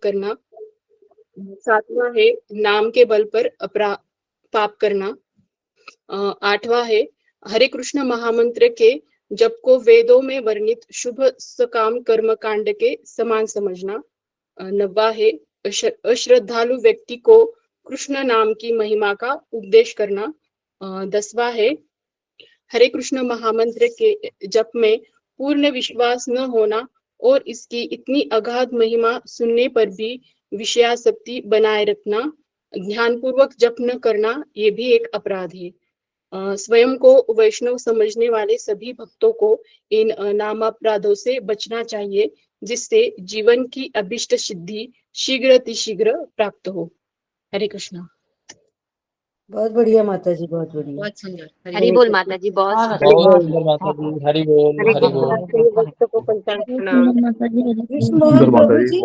करना। 7वां है नाम के बल पर पाप करना। 8वां है हरे कृष्ण महामंत्र के जप को वेदों में वर्णित शुभ सकाम कर्म कांड के समान समझना। 9वां है अश्रद्धालु व्यक्ति को कृष्ण नाम की महिमा का उपदेश करना। 10वां है हरे कृष्ण महामंत्र के जप में पूर्ण विश्वास न होना और इसकी इतनी अगाध महिमा सुनने पर भी विषयासक्ति बनाए रखना। ध्यानपूर्वक जप न करना ये भी एक अपराध है। स्वयं को वैष्णव समझने वाले सभी भक्तों को इन नामापराधों से बचना चाहिए, जिससे जीवन की अभिष्ट सिद्धि शीघ्र प्राप्त हो। हरे कृष्णा। बहुत बढ़िया माता जी, बहुत बढ़िया, बहुत सुंदर। हरि बोल माता जी, बहुत बहुत सुंदर माता जी, हरि बोल हरि बोल। कृष्ण मोहन प्रभु जी, कृष्ण मोहन माता जी।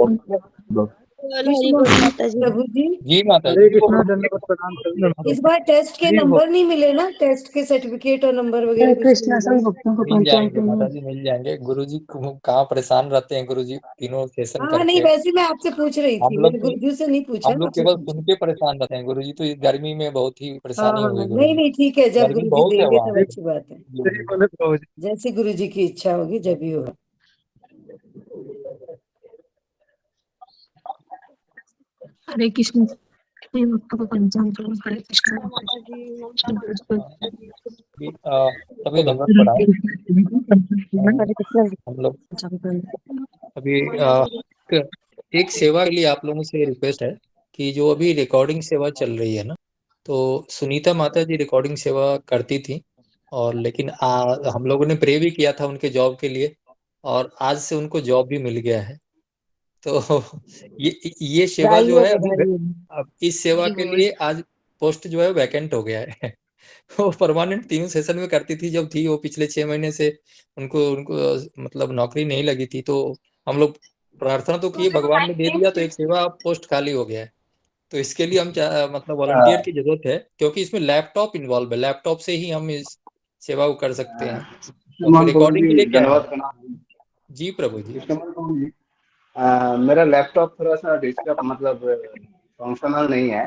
प्रभु जी, जी माता हरे जी। कृष्णा, दंडवत प्रणाम सभी। इस बार टेस्ट के नंबर नहीं मिले ना, टेस्ट के सर्टिफिकेट और नंबर वगैरह कुछ कृष्णा नहीं सभी मिले? भक्तों को मिल जाएंगे पंचायत माता में। जी, मिल जाएंगे। गुरुजी कहाँ परेशान रहते हैं, गुरुजी तीनों सेशन हाँ करके। नहीं, वैसे मैं आपसे पूछ रही हम थी, लोग मैंने गुरुजी से नहीं पूछा, हम लोग आपसे केवल पूछा। सुन के परेशान रहते हैं। गुरुजी तो इस गर्मी में बहुत ही हाँ परेशानी हो गई हाँ, नहीं गुरुजी। नहीं, ठीक है, जब गर्मी गुरुजी बहुत है देंगे वहाँ। तब अच्छी बात है। सही बोले प्रभु जी। जैसी गुरुजी की इच्छा होगी जब ही होगा। हरे कृष्ण सभी भक्तों को पंचायत में। हरे कृष्ण। सभी दंडवत प्रणाम। हम लोग अभी एक सेवा के लिए आप लोगों से रिक्वेस्ट है कि जो अभी रिकॉर्डिंग सेवा चल रही है ना, तो सुनीता माता जी रिकॉर्डिंग सेवा करती थी, और लेकिन हम लोगों ने प्रे भी किया था उनके जॉब के लिए, और आज से उनको जॉब भी मिल गया है। तो ये सेवा जो है अभी अब इस सेवा के लिए आज पोस्ट जो है वैकेंट हो गया है। वो परमानेंट 3 सेशन में करती थी जब थी, वो पिछले 6 महीने से उनको उनको मतलब नौकरी नहीं लगी थी। तो हम लोग प्रार्थना तो किए, भगवान ने दे दिया, तो एक सेवा पोस्ट खाली हो गया है। तो इसके लिए हम मतलब वॉलंटियर की जरूरत है, क्योंकि इसमें लैपटॉप इन्वॉल्व है। लैपटॉप से ही हम इस सेवा को कर सकते हैं। क्योंकि रिकॉर्डिंग के लिए क्या है। धन्यवाद प्रणाम जी प्रभु जी। प्रभु जी। मेरा लैपटॉप थोड़ा सा डिस्टर्ब मतलब फंक्शनल नहीं है,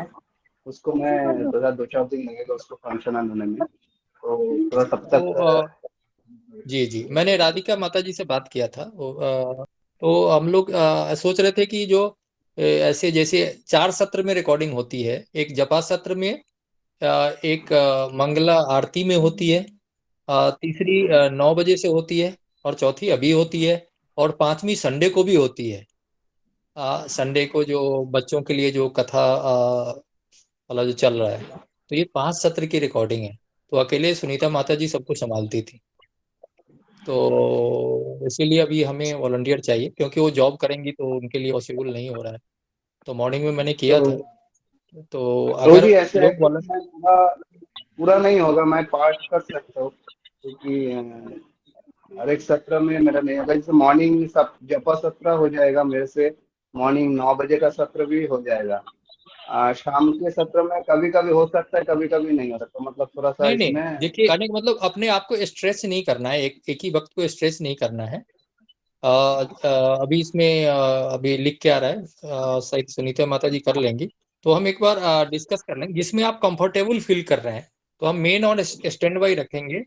उसको मैं थोड़ा 2-4 दिन लगेगा उसको फंक्शनल होने में, तो थोड़ा तब तक जी मैंने राधिका माता जी से बात किया था। तो हम लोग सोच रहे थे कि जो ऐसे जैसे 4 सत्र में रिकॉर्डिंग होती है, एक जपा सत्र में, एक मंगला आरती में होती है, तीसरी 9 बजे से होती है, और चौथी अभी होती है, और 5वीं संडे को भी होती है। संडे को जो बच्चों के लिए जो कथा वाला जो चल रहा है, तो ये 5 सत्र की रिकॉर्डिंग है। तो अकेले सुनीता माता जी सब कुछ संभालती थी, तो इसीलिए अभी हमें वॉलंटियर चाहिए, क्योंकि वो जॉब करेंगी तो उनके लिए पॉसिबल नहीं हो रहा है। तो मॉर्निंग में मैंने किया था, तो अगर ऐसे है लोग कि मैं पूरा नहीं होगा, मैं पार्ट कर सकता हूँ, क्योंकि हर एक सत्र में मेरा नहीं होगा। जैसे मॉर्निंग सब जपा सत्र हो जाएगा मेरे से, मॉर्निंग 9 बजे का सत्र भी हो जाएगा। शाम के सत्र में कभी कभी हो सकता है, कभी कभी नहीं हो सकता, मतलब थोड़ा सा नहीं इसमें देखिए, कहने का मतलब अपने आप को स्ट्रेस नहीं करना है, एक ही वक्त को स्ट्रेस नहीं करना है। अभी इसमें अभी लिख के आ रहा है, शायद सुनीता माता जी कर लेंगी, तो हम एक बार डिस्कस कर लेंगे जिसमें आप कंफर्टेबल फील कर रहे हैं। तो हम मेन और स्टैंड बाई रखेंगे,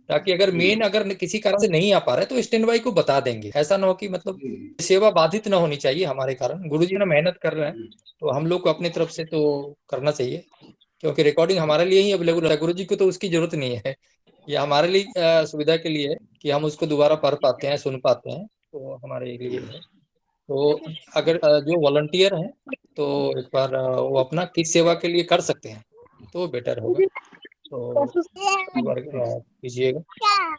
ताकि अगर मेन अगर किसी कारण से नहीं आ पा रहा है तो स्टैंड बाई को बता देंगे। ऐसा ना हो कि मतलब सेवा बाधित ना होनी चाहिए हमारे कारण। गुरुजी ना मेहनत कर रहे हैं, तो हम लोग को अपनी तरफ से तो करना चाहिए, क्योंकि रिकॉर्डिंग हमारे लिए ही अवेलेबल है। गुरुजी को तो उसकी जरूरत नहीं है, ये हमारे लिए सुविधा के लिए है कि हम उसको दोबारा पढ़ पाते हैं, सुन पाते हैं, तो हमारे लिए है। तो अगर जो वॉलंटियर हैं, तो एक बार वो अपना किस सेवा के लिए कर सकते हैं तो बेटर होगा, तो एक बार कीजिएगा,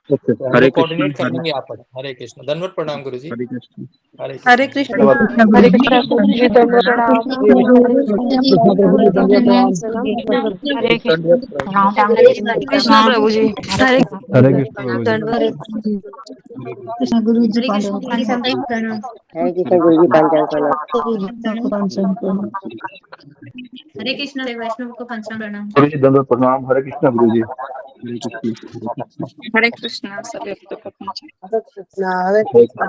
तो हम हरे लोग कृष्ण, कोऑर्डिनेट कर लेंगे आप। हरे कृष्ण, धन्यवाद, प्रणाम गुरु जी। हरे कृष्ण। हरे हरे कृष्ण। कृष्ण। हरे कृष्ण प्रभु जी, दंडवत प्रणाम। कृष्ण प्रभु जी, दंडवत प्रणाम। हरे कृष्ण। दंडवत प्रणाम। कृष्ण प्रभु जी, हरे हरे कृष्ण प्रभु जी। कृष्ण गुरु जी हरे कृष्ण गुरु जी पंचायत प्रणाम। हरे कृष्ण वैष्णव को पंचांग प्रणाम। गुरु जी, दंडवत प्रणाम। हरे कृष्ण गुरु जी। हरे कृष्णा सभी भक्तों को पंचांग। हरे कृष्णा हरे कृष्णा।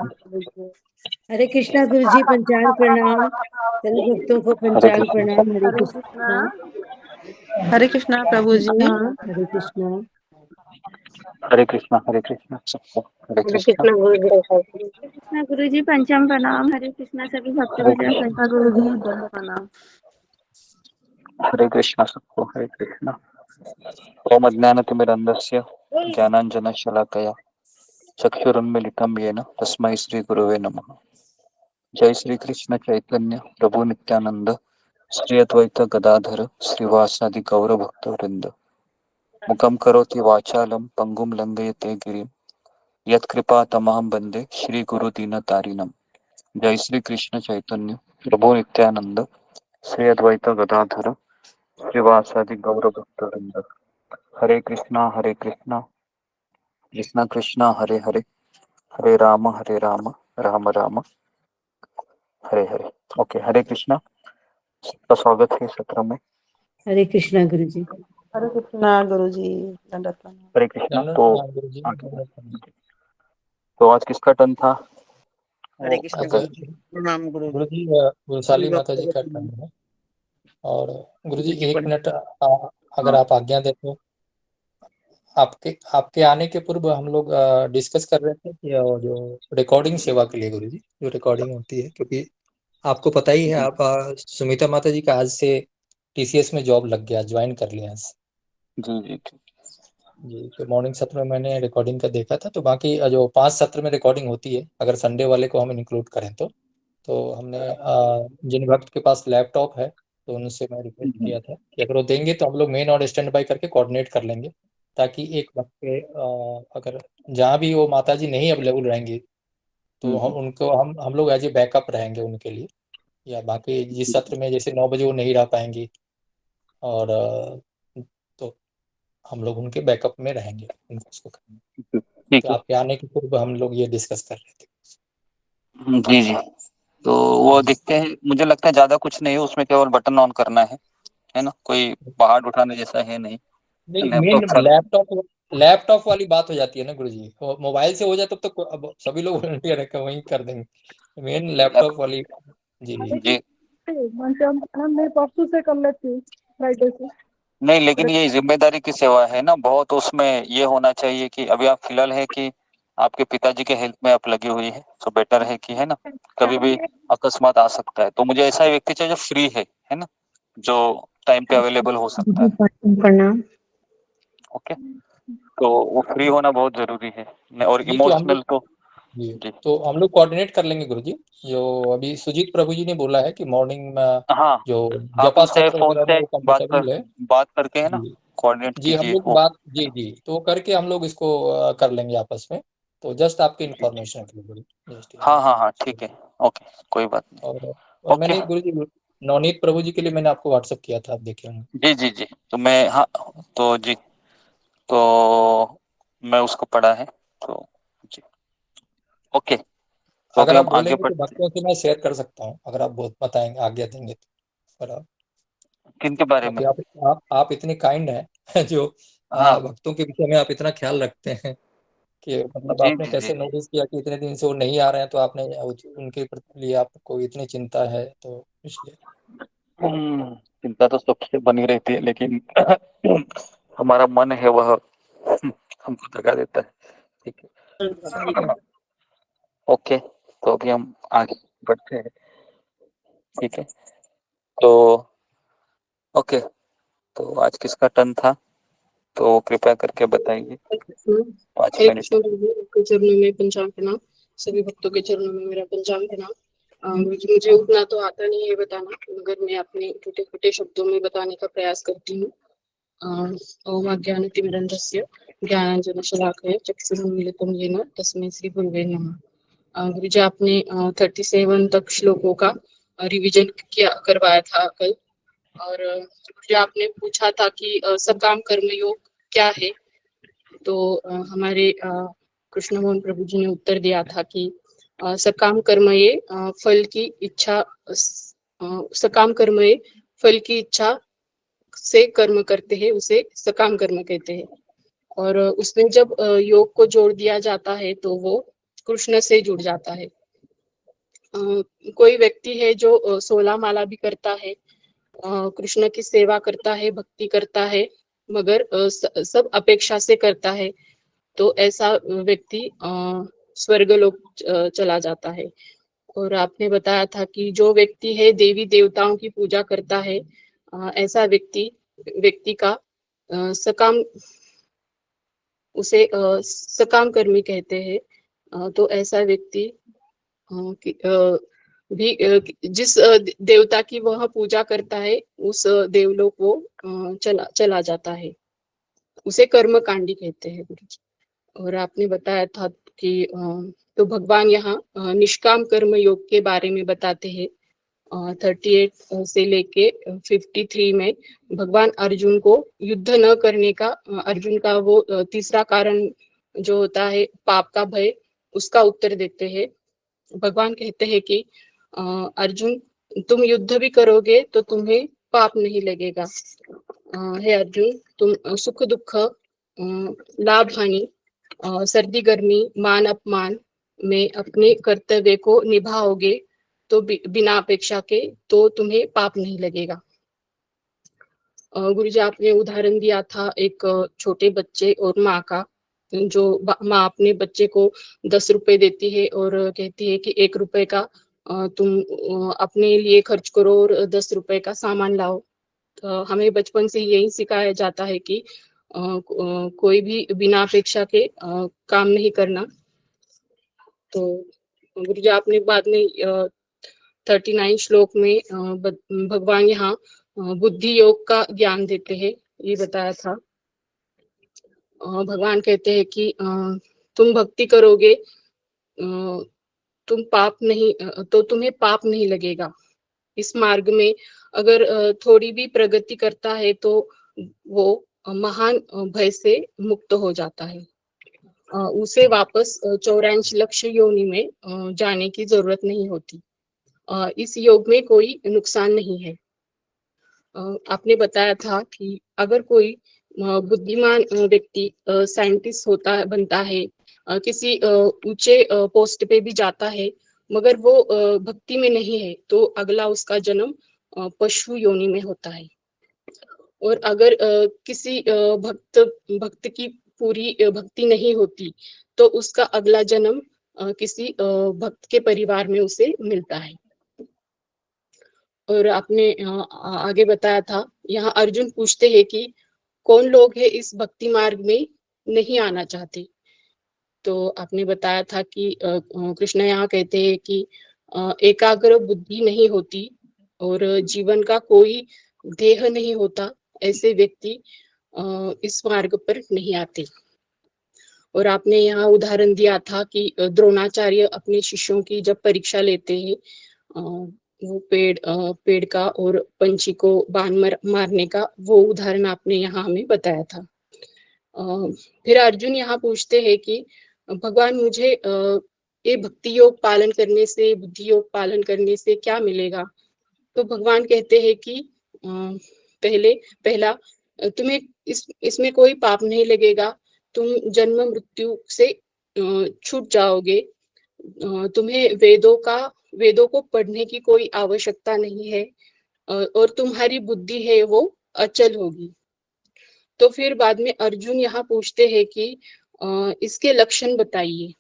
हरे कृष्णा गुरु जी, पंचांग प्रणाम। सभी भक्तों को पंचांग प्रणाम। हरे हरे कृष्णा। कृष्णा हरे कृष्णा प्रभु जी। हरे कृष्णा। हरे कृष्णा सबको हरे हरे कृष्णा। कृष्णा गुरु जी। कृष्णा गुरु जी पंचांग प्रणाम। हरे कृष्णा सभी भक्तों को जय शंकर गुरु जी दंड प्रणाम। हरे कृष्णा सबको हरे कृष्णा। ओम अज्ञानतिमिरन्धस्य ज्ञानाञ्जनशलाकया चक्षुरुन्मीलितं येन तस्मै श्रीगुरवे नमः। जय श्री कृष्ण चैतन्य प्रभु नित्यानंद श्री अद्वैत गदाधर श्रीवासादि गौर भक्तवृंद। मुखं करोति वाचालं पंगुं लंघयते गिरिं यत्कृपा तमहं वन्दे श्री गुरु दीनतारिणम्। जय श्री कृष्ण चैतन्य प्रभु नित्यानंद श्री अद्वैत गदाधर श्रीवासादि गौर भक्तवृंद। हरे कृष्णा कृष्णा कृष्णा हरे हरे हरे राम राम राम हरे हरे। ओके, हरे कृष्णा। सबका स्वागत है सत्र में। हरे कृष्णा गुरु जी। हरे कृष्णा गुरु जी दंड प्रणाम। हरे कृष्णा। दंड तो प्रणाम गुरुजी, दंड प्रणाम। तो आज किसका टर्न था? हरे कृष्ण आज गुरु जी। प्रणाम गुरु जी। गुरुजी गुरुशाली माता जी का टर्न है। और गुरुजी गुरु जी 1 मिनट अगर आप आज्ञा दें तो। आपके आने के पूर्व हम लोग डिस्कस कर रहे थे कि जो रिकॉर्डिंग सेवा के लिए गुरुजी, जो रिकॉर्डिंग होती है, क्योंकि आपको पता ही है, आप सुमिता माता जी का आज से टीसीएस में जॉब लग गया, ज्वाइन कर लिया आज। जी जी जी, तो मॉर्निंग सत्र में मैंने रिकॉर्डिंग का देखा था। तो बाकी जो 5 सत्र में रिकॉर्डिंग होती है, अगर संडे वाले को हम इंक्लूड करें तो हमने जिन भक्त के पास लैपटॉप है तो उनसे मैं रिक्वेस्ट किया था कि अगर वो देंगे तो हम लोग मेन और स्टैंड बाई करके कोऑर्डिनेट कर लेंगे, ताकि एक भक्त के अगर जहाँ भी वो माता जी नहीं अवेलेबल रहेंगी तो उनको हम लोग एज ए बैकअप रहेंगे उनके लिए। या बाकी जिस सत्र में जैसे 9 बजे वो नहीं रह पाएंगी और तो हम लोग उनके बैकअप में रहेंगे, उनको उसको करेंगे। ठीक तो है। आपके आने के पूर्व हम लोग ये डिस्कस कर रहे थे। जी जी। तो वो देखते हैं, मुझे लगता है ज्यादा कुछ नहीं है उसमें, केवल बटन ऑन करना है ना, कोई पहाड़ उठाने जैसा है नहीं। नहीं, लैपटॉप मेन चालू। लैपटॉप वाली बात हो जाती है ना गुरुजी। तो मोबाइल से हो जाए तब तो अब सभी लोग वॉलंटियर है, वहीं कर देंगे। मेन लैपटॉप वाली। जी जी मैं परसों से कर लेती हूँ, फ्राइडे से। नहीं, लेकिन ये जिम्मेदारी की सेवा है ना बहुत, उसमें ये होना चाहिए कि अभी आप फिलहाल है कि आपके पिताजी के हेल्थ में आप लगी हुई है, तो बेटर है कि, है ना, कभी भी अकस्मात आ सकता है। तो मुझे ऐसा व्यक्ति चाहिए जो फ्री है ना, जो टाइम पे अवेलेबल हो सकता है। प्रणाम। ओके, तो वो फ्री होना बहुत जरूरी है। और जी, तो हम लोग इमोशनल तो जी जी तो हम लोग कोऑर्डिनेट कर लेंगे गुरुजी। जो अभी सुजीत प्रभु जी ने बोला है कि मॉर्निंग में हाँ, जो आप जपा उनसे सत्र फोन वगैरह में से वो कंफर्टेबल है। बात करके, है ना, जी कोऑर्डिनेट जी, हम कीजिए लोग वो। बात जी तो करके हम लोग इसको कर लेंगे आपस में। तो जस्ट आपकी इन्फॉर्मेशन के लिए गुरु, जस्ट हाँ हाँ हाँ, ठीक है। ओके, कोई बात नहीं। और ओके, मैंने गुरु जी नवनीत प्रभु जी के लिए मैंने आपको व्हाट्सअप किया था, आप देखे होंगे। जी जी जी। तो मैं, हाँ, तो जी, तो मैं उसको पढ़ा है, तो जी। ओके, तो अभी अगर आप हम आगे बोलेंगे तो बढ़ते भक्तों से मैं शेयर कर सकता हूँ, अगर आप बहुत बताएंगे, आज्ञा देंगे तो। पर हैं किनके बारे में? आप इतने काइंड हैं जो हाँ भक्तों के विषय में आप इतना ख्याल रखते हैं कि मतलब जी आपने जी जी कैसे नोटिस किया कि इतने दिन से वो नहीं आ रहे हैं, तो आपने उनके लिए आपको इतनी चिंता है, तो इसलिए। चिंता तो सबसे बनी रहती है, लेकिन हमारा मन है वह हमको जगा देता है। ठीक है, ओके, तो अभी हम आगे बढ़ते हैं। ठीक है, तो ओके, तो आज किसका टर्न था, तो कृपया करके बताइए। 5 मिनट। कृष्ण गुरु जी के चरणों में पंचांग प्रणाम। सभी भक्तों के चरणों में मेरा पंचांग प्रणाम। मुझे उतना तो आता नहीं है बताना, मगर मैं अपने छोटे छोटे शब्दों में बताने का प्रयास करती हूँ। ओम अज्ञानतिमिरन्धस्य ज्ञानाञ्जनशलाकया चक्षुरुन्मीलितं येन तस्मै श्रीगुरुवे नमः। गुरुजी, आपने 37 तक श्लोकों का रिवीजन करवाया था कल। और जो आपने पूछा था कि सकाम कर्मयोग क्या है, तो हमारे कृष्ण मोहन प्रभु जी ने उत्तर दिया था कि सकाम कर्म ये फल की इच्छा, सकाम कर्म ये फल की इच्छा से कर्म करते हैं, उसे सकाम कर्म कहते हैं। और उसमें जब योग को जोड़ दिया जाता है तो वो कृष्ण से जुड़ जाता है। कोई व्यक्ति है जो 16 माला भी करता है, कृष्ण की सेवा करता है, भक्ति करता है, मगर सब अपेक्षा से करता है, तो ऐसा व्यक्ति स्वर्गलोक चला जाता है। और आपने बताया था कि जो व्यक्ति है देवी देवताओं की पूजा करता है, ऐसा व्यक्ति का सकाम, उसे सकाम कर्मी कहते हैं। तो ऐसा व्यक्ति भी जिस देवता की वह पूजा करता है उस देवलोक वो चला जाता है, उसे कर्मकांडी कहते हैं गुरु जी। और आपने बताया था कि तो भगवान यहाँ निष्काम कर्म योग के बारे में बताते हैं। 38 से लेके 53 में भगवान अर्जुन को युद्ध न करने का, अर्जुन का वो तीसरा कारण जो होता है पाप का भय, उसका उत्तर देते हैं। भगवान कहते हैं कि अर्जुन, तुम युद्ध भी करोगे तो तुम्हें पाप नहीं लगेगा। हे अर्जुन, तुम सुख दुख, लाभ हानि, सर्दी गर्मी, मान अपमान में अपने कर्तव्य को निभाओगे तो बिना अपेक्षा के तो तुम्हें पाप नहीं लगेगा। गुरुजी, आपने उदाहरण दिया था एक छोटे बच्चे और माँ का, जो माँ अपने बच्चे को 10 रुपए देती है और कहती है कि 1 रुपए का तुम अपने लिए खर्च करो और 10 रुपए का सामान लाओ। तो हमें बचपन से यही सिखाया जाता है कि कोई भी बिना अपेक्षा के काम नहीं करना। तो गुरुजी, आपने बाद में 39 श्लोक में भगवान यहाँ बुद्धि योग का ज्ञान देते हैं, ये बताया था। भगवान कहते हैं कि तुम भक्ति करोगे तुम पाप नहीं, तो तुम्हें पाप नहीं लगेगा। इस मार्ग में अगर थोड़ी भी प्रगति करता है तो वो महान भय से मुक्त हो जाता है। उसे वापस 84 लक्ष योनि में जाने की जरूरत नहीं होती। इस योग में कोई नुकसान नहीं है। आपने बताया था कि अगर कोई बुद्धिमान व्यक्ति साइंटिस्ट बनता है, किसी ऊंचे पोस्ट पे भी जाता है, मगर वो भक्ति में नहीं है, तो अगला उसका जन्म पशु योनि में होता है। और अगर किसी भक्त की पूरी भक्ति नहीं होती तो उसका अगला जन्म किसी भक्त के परिवार में उसे मिलता है। और आपने आगे बताया था, यहाँ अर्जुन पूछते हैं कि कौन लोग है इस भक्ति मार्ग में नहीं आना चाहते। तो आपने बताया था कि कृष्ण यहाँ कहते हैं कि एकाग्र बुद्धि नहीं होती और जीवन का कोई देह नहीं होता, ऐसे व्यक्ति इस मार्ग पर नहीं आते। और आपने यहाँ उदाहरण दिया था कि द्रोणाचार्य अपने शिष्यों की जब परीक्षा लेते हैं, वो पेड़ का और पंछी को बाण मारने का वो उदाहरण आपने यहाँ हमें बताया था। फिर अर्जुन यहाँ पूछते हैं कि भगवान, मुझे ये भक्ति योग पालन करने से, बुद्धि योग पालन करने से क्या मिलेगा? तो भगवान कहते हैं कि पहला तुम्हें इसमें कोई पाप नहीं लगेगा, तुम जन्म मृत्यु से छूट जाओगे, तुम्हें वेदों को पढ़ने की कोई आवश्यकता नहीं है, और तुम्हारी बुद्धि है वो अचल होगी। तो फिर बाद में अर्जुन यहाँ पूछते हैं कि इसके लक्षण बताइए।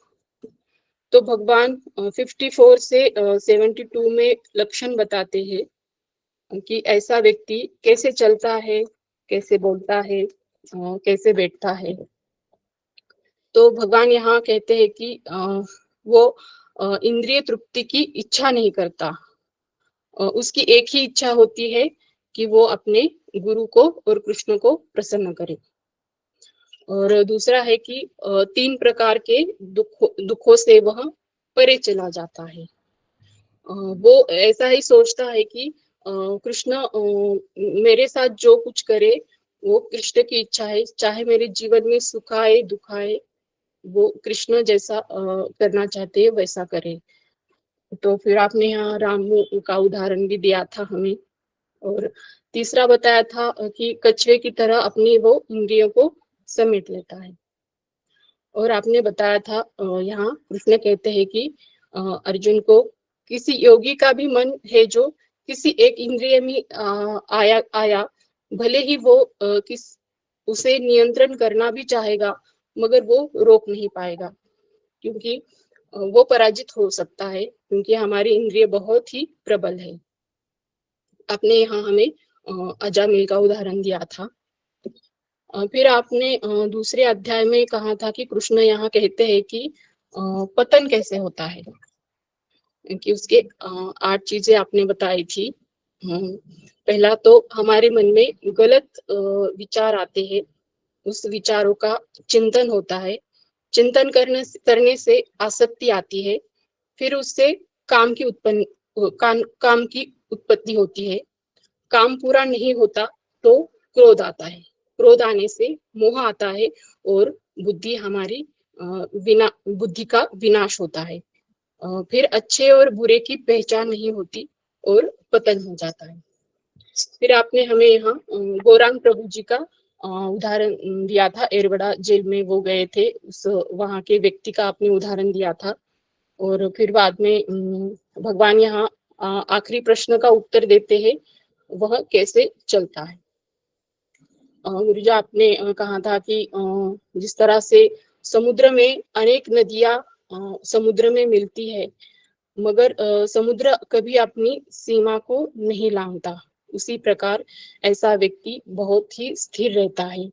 तो भगवान 54 से 72 में लक्षण बताते हैं कि ऐसा व्यक्ति कैसे चलता है, कैसे बोलता है, कैसे बैठता है। तो भगवान यहाँ कहते हैं कि वो इंद्रिय तृप्ति की इच्छा नहीं करता, उसकी एक ही इच्छा होती है कि वो अपने गुरु को और कृष्ण को प्रसन्न करे। और दूसरा है कि 3 प्रकार के दुखों से वह परे चला जाता है। वो ऐसा ही सोचता है कि कृष्ण मेरे साथ जो कुछ करे वो कृष्ण की इच्छा है, चाहे मेरे जीवन में सुख आए दुख आए, वो कृष्ण जैसा करना चाहते हैं वैसा करे। तो फिर आपने यहाँ राम का उदाहरण भी दिया था हमें। और तीसरा बताया था कि कछुए की तरह अपनी वो इंद्रियों को समेट लेता है। और आपने बताया था यहाँ कृष्ण कहते हैं कि अर्जुन को किसी योगी का भी मन है जो किसी एक इंद्रिय में आया भले ही वो उसे नियंत्रण करना भी चाहेगा मगर वो रोक नहीं पाएगा, क्योंकि वो पराजित हो सकता है, क्योंकि हमारी इंद्रिय बहुत ही प्रबल है। आपने यहाँ हमें अजामिल का उदाहरण दिया था। फिर आपने दूसरे अध्याय में कहा था कि कृष्ण यहाँ कहते हैं कि पतन कैसे होता है, कि उसके 8 चीजें आपने बताई थी। पहला तो हमारे मन में गलत विचार आते हैं, उस विचारों का चिंतन होता है, चिंतन करने से आसक्ति आती है, फिर उससे काम की उत्पत्ति होती है, काम पूरा नहीं होता तो क्रोध आता है, क्रोध आने से मोह आता है और बुद्धि का विनाश होता है। फिर अच्छे और बुरे की पहचान नहीं होती और पतन हो जाता है। फिर आपने हमें यहाँ गौरांग प्रभु जी का उदाहरण दिया था। एरवड़ा जेल में वो गए थे, उस वहां के व्यक्ति का आपने उदाहरण दिया था। और फिर बाद में भगवान यहाँ आखिरी प्रश्न का उत्तर देते हैं, वह कैसे चलता है। गुरुजी आपने कहा था कि जिस तरह से समुद्र में अनेक नदियां समुद्र में मिलती है, मगर समुद्र कभी अपनी सीमा को नहीं लांघता, उसी प्रकार ऐसा व्यक्ति बहुत ही स्थिर रहता है।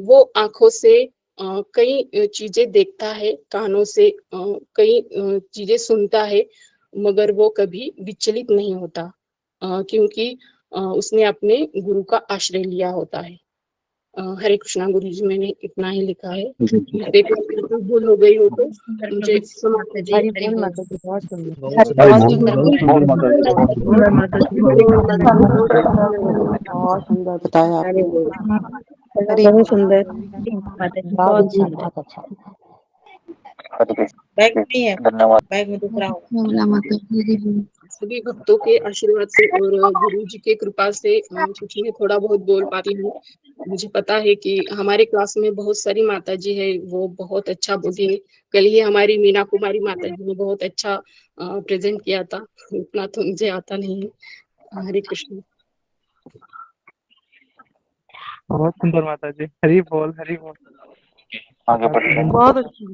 वो आंखों से कई चीजें देखता है, कानों से कई चीजें सुनता है, मगर वो कभी विचलित नहीं होता, क्योंकि उसने अपने गुरु का आश्रय लिया होता है। हरे कृष्णा गुरुजी, मैंने इतना ही लिखा है। देखो भूल हो गई हो तो मुझे समाप्त कीजिए। हरि हरि बोल बोल। माता जी, बहुत सुंदर। बहुत सुंदर बहुत सुंदर बताया हरि आपने। बोल। हरि बहुत सुंदर। बहुत जी बहुत अच्छा। बैग नहीं है, धन्यवाद। बैग में दूसरा होगा। बोला माता हरि बोल। सभी भक्तों के आशीर्वाद से और गुरु जी के कृपा से कुछ मैं थोड़ा बहुत बोल पाती हूँ। मुझे पता है कि हमारे क्लास में बहुत सारी माता जी है, वो बहुत अच्छा बोलती है। कल ही हमारी मीना कुमारी माता जी ने बहुत अच्छा प्रेजेंट किया था, उतना तो मुझे आता नहीं है। हरे कृष्ण। बहुत सुंदर माता जी, हरी बोल हरी बोल। आगे बढ़ते हैं। बहुत अच्छी।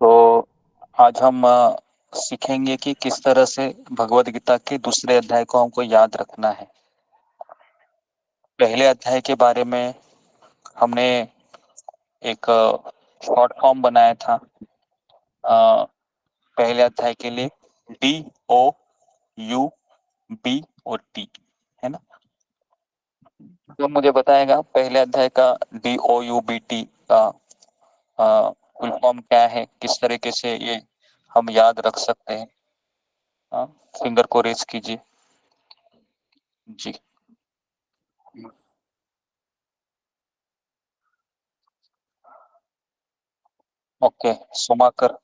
तो आज हम सीखेंगे कि किस तरह से भगवत गीता के दूसरे अध्याय को हमको याद रखना है। पहले अध्याय के बारे में हमने एक शॉर्ट फॉर्म बनाया था पहले अध्याय के लिए, DOUB और T, है ना। तो मुझे बताएगा पहले अध्याय का DOUBT का फुल फॉर्म क्या है, किस तरीके से ये हम याद रख सकते हैं। फिंगर को रेज कीजिए जी। Okay, Schumacher.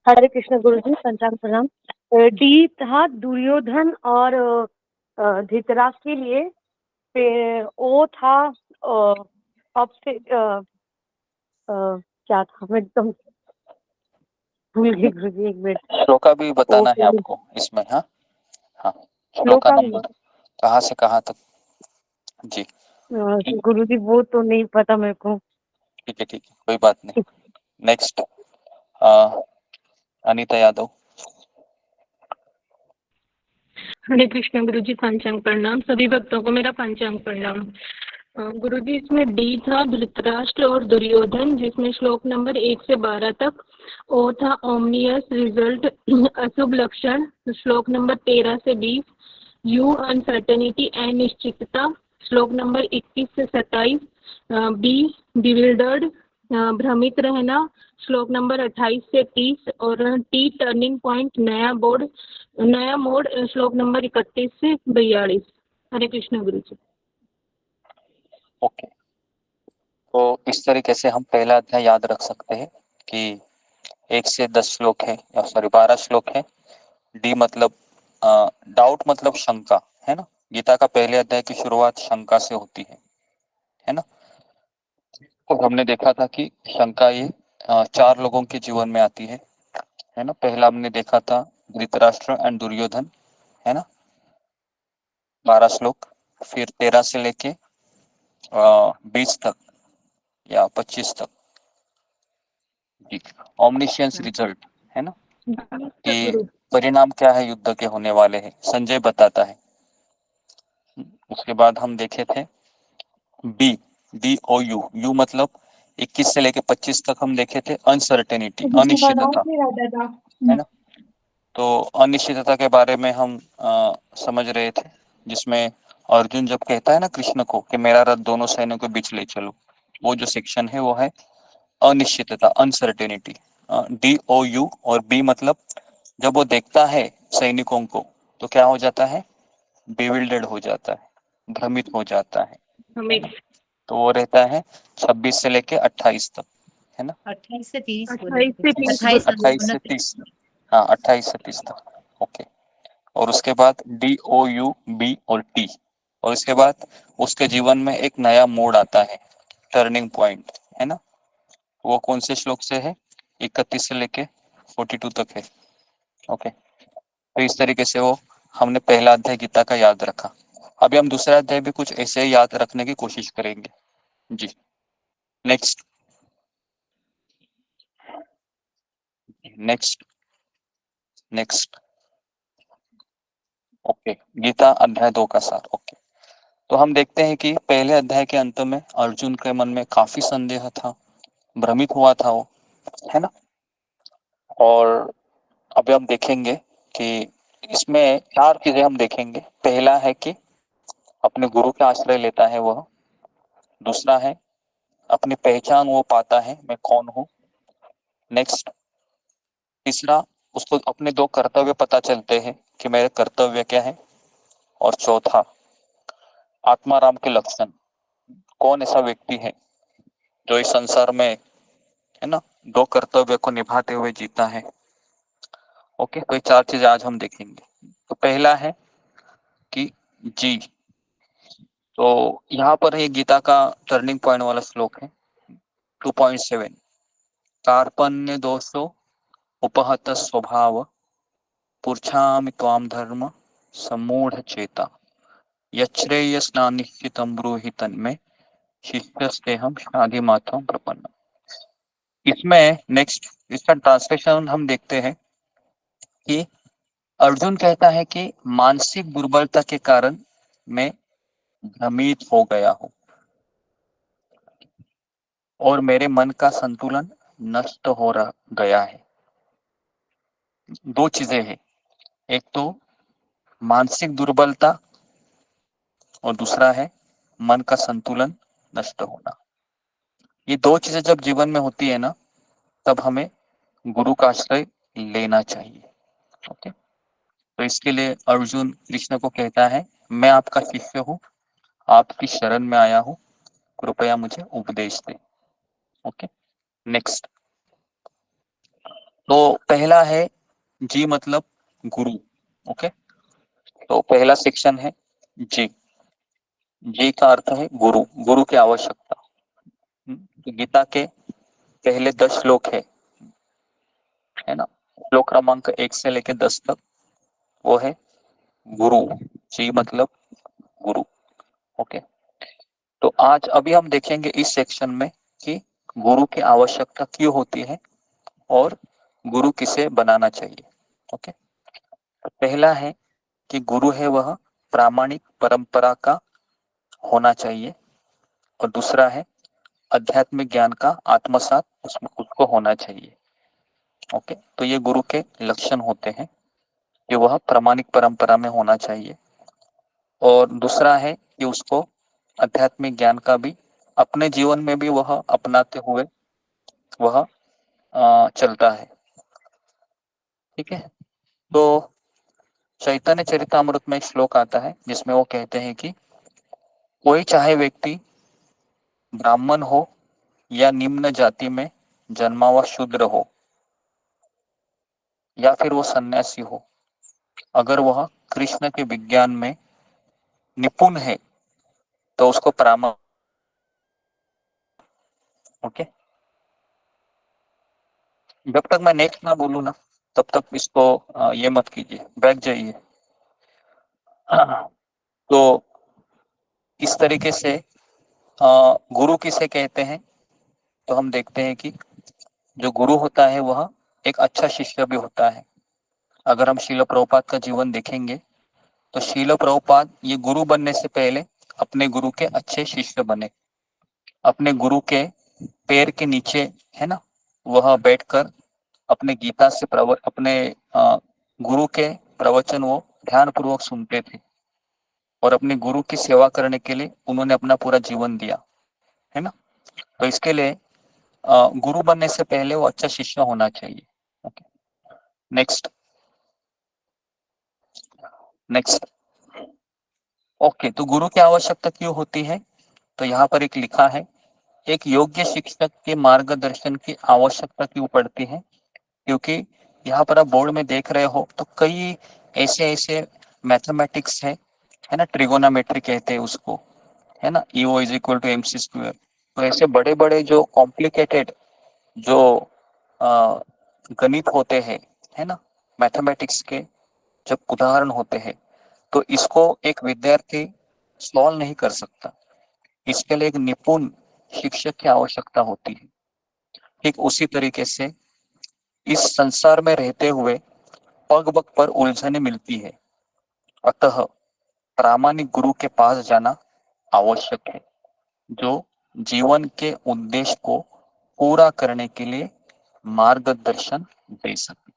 हरे कृष्ण गुरुजी, पंचांग प्रणाम। डी था दुर्योधन और धृतराष्ट्र के लिए, फिर ओ था अब से क्या था, मैं एकदम भूल गई गुरुजी, एक मिनट। श्लोका भी बताना है आपको इसमें। हाँ हाँ, श्लोका नंबर कहाँ से कहाँ तक जी। गुरुजी वो तो नहीं पता मेरे को। ठीक है कोई बात नहीं। नेक्स्ट अनीता यादव। हरे कृष्ण गुरुजी, पंचांग प्रणाम। सभी भक्तों को मेरा पंचांग प्रणाम। गुरुजी, इसमें डी था धृतराष्ट्र और दुर्योधन, जिसमें श्लोक नंबर 1 से 12 तक। ओ था ओमनियस रिजल्ट, अशुभ लक्षण, श्लोक नंबर 13 से 20। यू अनसर्टेनिटी एंड निश्चितता, श्लोक नंबर 21 से 27। बी बिविल्डर्ड, भ्रमित रहना, श्लोक नंबर 28 से 30। और टी टर्निंग पॉइंट, नया मोड़, श्लोक नंबर 31 से 42। हरे कृष्ण गुरु जी। ओके, तो इस तरीके से हम पहला अध्याय याद रख सकते हैं कि 1 से 10 श्लोक है, या सॉरी 12 श्लोक है। डी मतलब डाउट, मतलब शंका, है ना। गीता का पहले अध्याय की शुरुआत शंका से होती है ना। तो हमने देखा था कि शंका ये 4 लोगों के जीवन में आती है ना। पहला हमने देखा था धृतराष्ट्र एंड दुर्योधन, है ना, 12 श्लोक। फिर 13 से लेके 20 तक या 25 तक ऑमनिशियंस रिजल्ट, है ना, कि परिणाम क्या है युद्ध के होने वाले हैं, संजय बताता है। उसके बाद हम देखे थे DOU, यू मतलब 21 से लेके 25 तक हम देखे थे अनसर्टेनिटी, अनिश्चितता, है ना। तो अनिश्चितता के बारे में हम समझ रहे थे, जिसमें अर्जुन जब कहता है ना कृष्ण को कि मेरा रथ दोनों सैन्यों के बीच ले चलो, वो जो सेक्शन है वो है अनिश्चितता, अनसर्टेनिटी। DOU और B मतलब जब वो देखता है सैनिकों को तो क्या हो जाता है, बेविल्डेड हो जाता है, भ्रमित हो जाता है ना? तो वो रहता है 26 से लेके 28 तक, है ना, 28 से 30 28 से 30 28 से 30, हाँ 28 से 30 तक, ओके। और उसके बाद DOU B और T, और इसके बाद उसके जीवन में एक नया मोड़ आता है, टर्निंग पॉइंट, है ना। वो कौन से श्लोक से है, 31 से लेके 42 तक है, ओके। तो इस तरीके से वो हमने पहला अध्याय गीता का याद रखा। अभी हम दूसरा अध्याय भी कुछ ऐसे ही याद रखने की कोशिश करेंगे जी। Next next next okay, Gita अध्याय 2 का सार, ओके। तो हम देखते हैं कि पहले अध्याय के अंत में अर्जुन के मन में काफी संदेह था, भ्रमित हुआ था वो, है ना। और अभी हम देखेंगे कि इसमें 4 चीजें हम देखेंगे। पहला है कि अपने गुरु का आश्रय लेता है वह। दूसरा है अपनी पहचान वो पाता है, मैं कौन हूँ। नेक्स्ट, तीसरा, उसको अपने 2 कर्तव्य पता चलते हैं कि मेरे कर्तव्य क्या है। और चौथा, आत्माराम के लक्षण, कौन ऐसा व्यक्ति है जो इस संसार में, है ना, 2 कर्तव्य को निभाते हुए जीता है। ओके, तो ये 4 चीजें आज हम देखेंगे। तो पहला है कि जी, तो यहाँ पर ये गीता का टर्निंग पॉइंट वाला श्लोक है 2.7, कार्पण्य दोषो उपहत स्वभाव पुच्छामि त्वाम धर्म सम्मूढ़ चेता यच्छ्रेय स्नानिश्चितं ब्रूहि तन्मे शिष्यस्तेहं शाधि मात्रं प्रपन्न। इसमें नेक्स्ट, इसका ट्रांसलेशन हम देखते हैं कि अर्जुन कहता है कि मानसिक दुर्बलता के कारण मैं भ्रमित हो गया हूं और मेरे मन का संतुलन नष्ट हो गया है। 2 चीजें हैं, एक तो मानसिक दुर्बलता और दूसरा है मन का संतुलन नष्ट होना। ये 2 चीजें जब जीवन में होती है ना, तब हमें गुरु का आश्रय लेना चाहिए, ओके। तो इसके लिए अर्जुन कृष्ण को कहता है, मैं आपका शिष्य हूँ, आपकी शरण में आया हूँ, कृपया मुझे उपदेश दे, ओके। नेक्स्ट, तो पहला है जी मतलब गुरु, ओके। तो पहला सेक्शन है जी। जी का अर्थ है गुरु, गुरु की आवश्यकता। तो गीता के पहले 10 श्लोक है ना, श्लोक क्रमांक 1 से लेके 10 तक वो है गुरु, जी मतलब गुरु, ओके। तो आज अभी हम देखेंगे इस सेक्शन में कि गुरु की आवश्यकता क्यों होती है और गुरु किसे बनाना चाहिए, ओके। तो पहला है कि गुरु है वह प्रामाणिक परंपरा का होना चाहिए, और दूसरा है आध्यात्मिक ज्ञान का आत्मसात उसमें उसको होना चाहिए, ओके। तो ये गुरु के लक्षण होते हैं कि वह प्रामाणिक परंपरा में होना चाहिए, और दूसरा है कि उसको आध्यात्मिक ज्ञान का भी अपने जीवन में भी वह अपनाते हुए वह चलता है, ठीक है। तो चैतन्य चरितामृत में एक श्लोक आता है जिसमें वो कहते हैं कि कोई चाहे व्यक्ति ब्राह्मण हो या निम्न जाति में जन्मा हुआ शूद्र हो या फिर वो सन्यासी हो, अगर वह कृष्ण के विज्ञान में निपुण है तो उसको प्रामाणिक। ओके, जब तक मैं नेक्स्ट ना बोलूँ ना तब तक इसको ये मत कीजिए, बैठ जाइए। तो इस तरीके से गुरु किसे कहते हैं, तो हम देखते हैं कि जो गुरु होता है वह एक अच्छा शिष्य भी होता है। अगर हम शील प्रभुपाद का जीवन देखेंगे तो शील प्रभुपाद ये गुरु बनने से पहले अपने गुरु के अच्छे शिष्य बने। अपने गुरु के पैर के नीचे, है ना, वह बैठकर अपने गीता से अपने गुरु के प्रवचन वो ध्यान पूर्वक सुनते थे और अपने गुरु की सेवा करने के लिए उन्होंने अपना पूरा जीवन दिया, है ना। तो इसके लिए गुरु बनने से पहले वो अच्छा शिष्य होना चाहिए। Okay, next next. ओके, तो गुरु की आवश्यकता क्यों होती है, तो यहाँ पर एक लिखा है, एक योग्य शिक्षक के मार्गदर्शन की आवश्यकता क्यों पड़ती है, क्योंकि यहाँ पर आप बोर्ड में देख रहे हो तो कई ऐसे ऐसे मैथमेटिक्स है ना, ट्रिगोनोमेट्री कहते हैं उसको, है ना, EO is equal to MC square. तो ऐसे बड़े बड़े जो कॉम्प्लिकेटेड जो गणित होते हैं, है ना, मैथमेटिक्स के जब उदाहरण होते हैं, तो इसको एक विद्यार्थी सॉल्व नहीं कर सकता। इसके लिए एक निपुण शिक्षक की आवश्यकता होती है। ठीक उसी तरीके से इस संसार में रहते हुए पग पग पर उलझने मिलती है, अतः प्रामाणिक गुरु के पास जाना आवश्यक है, जो जीवन के उद्देश्य को पूरा करने के लिए मार्गदर्शन दे सके।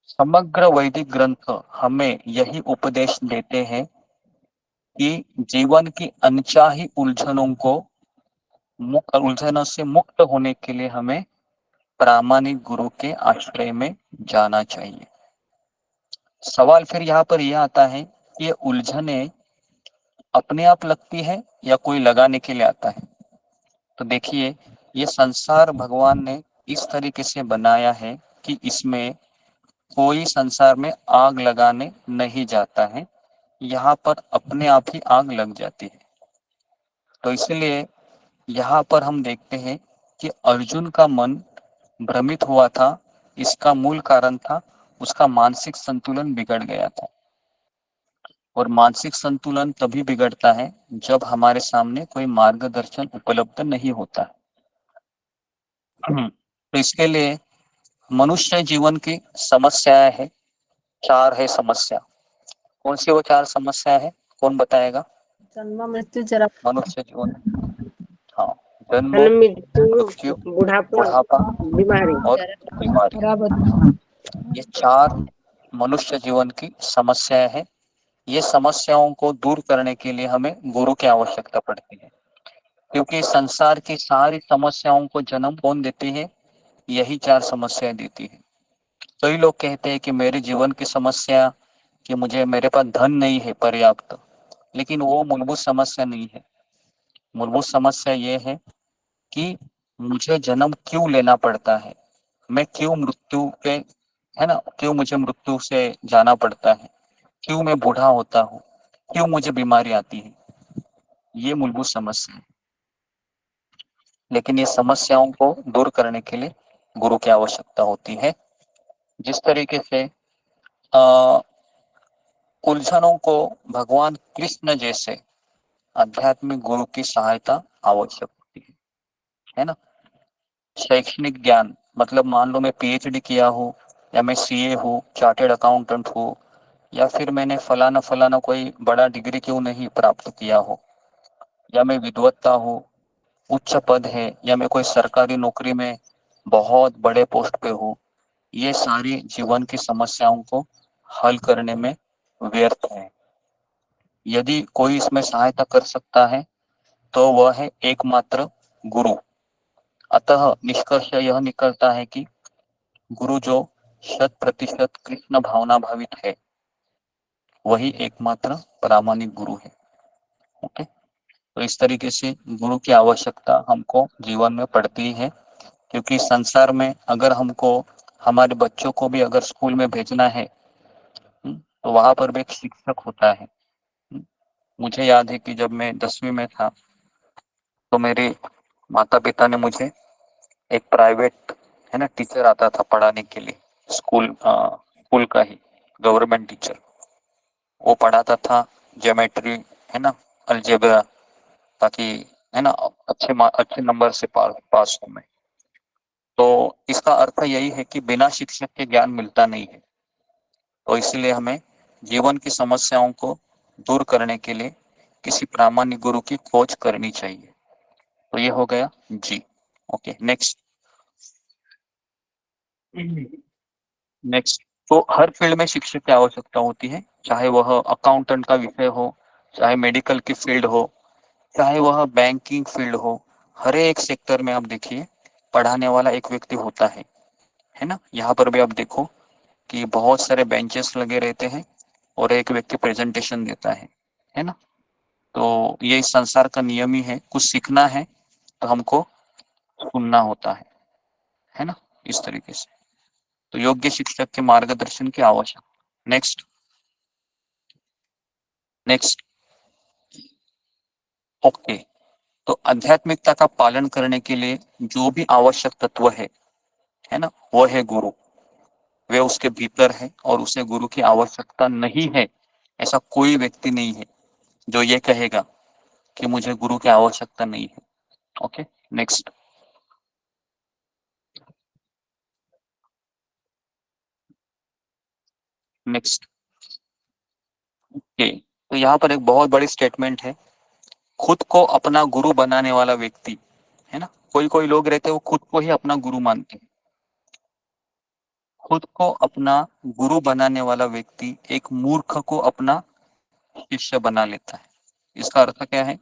समग्र वैदिक ग्रंथ हमें यही उपदेश देते हैं कि जीवन की अनचाही उलझनों से मुक्त होने के लिए हमें प्रामाणिक गुरु के आश्रय में जाना चाहिए। सवाल फिर यहाँ पर यह आता है कि ये उलझने अपने आप लगती है या कोई लगाने के लिए आता है। तो देखिए, ये संसार भगवान ने इस तरीके से बनाया है कि इसमें कोई संसार में आग लगाने नहीं जाता है, यहाँ पर अपने आप ही आग लग जाती है। तो इसलिए यहाँ पर हम देखते हैं कि अर्जुन का मन भ्रमित हुआ था, इसका मूल कारण था उसका मानसिक संतुलन बिगड़ गया था। और मानसिक संतुलन तभी बिगड़ता है जब हमारे सामने कोई मार्गदर्शन उपलब्ध नहीं होता है। तो इसके लिए मनुष्य जीवन की समस्याएं है, 4 है समस्या। कौन सी वो 4 समस्या है, कौन बताएगा? जन्म मृत्यु जरा मनुष्य जीवन, हाँ, जन्म मृत्यु मृत्यु बुढ़ापा बुढ़ापा बीमारी और बीमारी, ये 4 मनुष्य जीवन की समस्याएं है। ये समस्याओं को दूर करने के लिए हमें गुरु की आवश्यकता पड़ती है, क्योंकि संसार की सारी समस्याओं को जन्म कौन देती है, यही 4 समस्याएं देती है। कई लोग कहते हैं कि मेरे जीवन की समस्या कि मेरे पास धन नहीं है पर्याप्त, लेकिन वो मूलभूत समस्या नहीं है। मूलभूत समस्या ये है कि मुझे जन्म क्यों लेना पड़ता है, मैं क्यों मृत्यु पे, है ना, क्यों मुझे मृत्यु से जाना पड़ता है, क्यों मैं बूढ़ा होता हूँ, क्यों मुझे बीमारी आती है, ये मूलभूत समस्या है। लेकिन ये समस्याओं को दूर करने के लिए गुरु की आवश्यकता होती है। जिस तरीके से उलझनों को भगवान कृष्ण जैसे आध्यात्मिक गुरु की सहायता आवश्यक होती है ना। शैक्षणिक ज्ञान मतलब मान लो मैं PhD किया हूँ, या मैं CA हूँ, चार्टेड अकाउंटेंट हूँ, या फिर मैंने फलाना फलाना कोई बड़ा डिग्री क्यों नहीं प्राप्त किया हो, या मैं विद्वत्ता हूँ, उच्च पद है, या मैं कोई सरकारी नौकरी में बहुत बड़े पोस्ट पे हूँ, ये सारी जीवन की समस्याओं को हल करने में व्यर्थ है। यदि कोई इसमें सहायता कर सकता है तो वह है एकमात्र गुरु। अतः निष्कर्ष यह निकलता है कि गुरु जो 100% कृष्ण भावना भावित है, वही एकमात्र प्रामाणिक गुरु है। ओके, तो इस तरीके से गुरु की आवश्यकता हमको जीवन में पड़ती है, क्योंकि संसार में अगर हमको हमारे बच्चों को भी अगर स्कूल में भेजना है, तो वहां पर भी एक शिक्षक होता है। मुझे याद है कि जब मैं 10वीं में था तो मेरे माता पिता ने मुझे एक प्राइवेट है ना टीचर आता था पढ़ाने के लिए, स्कूल का ही गवर्नमेंट टीचर, वो पढ़ाता था ज्योमेट्री है ना, अलजेब्रा, ताकि है ना अच्छे नंबर से पास हो मैं। तो इसका अर्थ यही है कि बिना शिक्षक के ज्ञान मिलता नहीं है, तो इसलिए हमें जीवन की समस्याओं को दूर करने के लिए किसी प्रामाणिक गुरु की खोज करनी चाहिए। तो ये हो गया जी। Okay, next. तो हर फील्ड में शिक्षक की आवश्यकता होती है, चाहे वह अकाउंटेंट का विषय हो, चाहे मेडिकल की फील्ड हो, चाहे वह बैंकिंग फील्ड हो। हर एक सेक्टर में आप देखिए पढ़ाने वाला एक व्यक्ति होता है ना। यहाँ पर भी आप देखो कि बहुत सारे बेंचेस लगे रहते हैं और एक व्यक्ति प्रेजेंटेशन देता है ना। तो ये इस संसार का नियम ही है, कुछ सीखना है तो हमको सुनना होता है ना, इस तरीके से। तो योग्य शिक्षक के मार्गदर्शन की आवश्यकता। नेक्स्ट। ओके, तो आध्यात्मिकता का पालन करने के लिए जो भी आवश्यक तत्व है ना, वो है गुरु। वे उसके भीतर है और उसे गुरु की आवश्यकता नहीं है, ऐसा कोई व्यक्ति नहीं है जो ये कहेगा कि मुझे गुरु की आवश्यकता नहीं है। Okay, next. ओके, तो यहाँ पर एक बहुत बड़ी स्टेटमेंट है, खुद को अपना गुरु बनाने वाला व्यक्ति है ना। कोई कोई लोग रहते हैं वो खुद को ही अपना गुरु मानते हैं। खुद को अपना गुरु बनाने वाला व्यक्ति एक मूर्ख को अपना शिष्य बना लेता है। इसका अर्थ क्या है?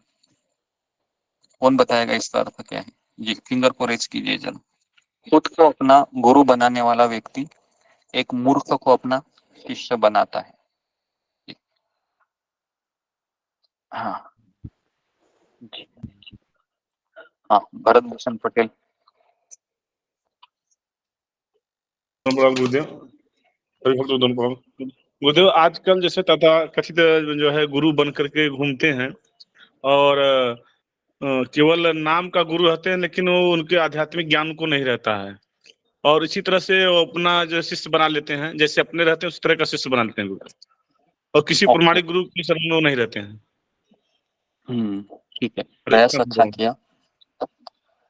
कौन बताएगा इसका अर्थ क्या है? जी, फिंगर को रेज कीजिए जरा। खुद को अपना गुरु बनाने वाला व्यक्ति एक मूर्ख को अपना शिष्य बनाता है। हाँ जी, हाँ, भरत भूषण पटेल। गुरुदेव, आजकल जैसे तथा कथित जो है गुरु बन करके घूमते हैं और केवल नाम का गुरु रहते हैं, लेकिन वो उनके आध्यात्मिक ज्ञान को नहीं रहता है, और इसी तरह से वो अपना जो शिष्य बना लेते हैं, जैसे अपने रहते हैं उस तरह का शिष्य बना लेते हैं गुरु, और किसी प्रमाणिक गुरु की शरण में वो नहीं रहते हैं। ठीक है, प्रयास अच्छा किया।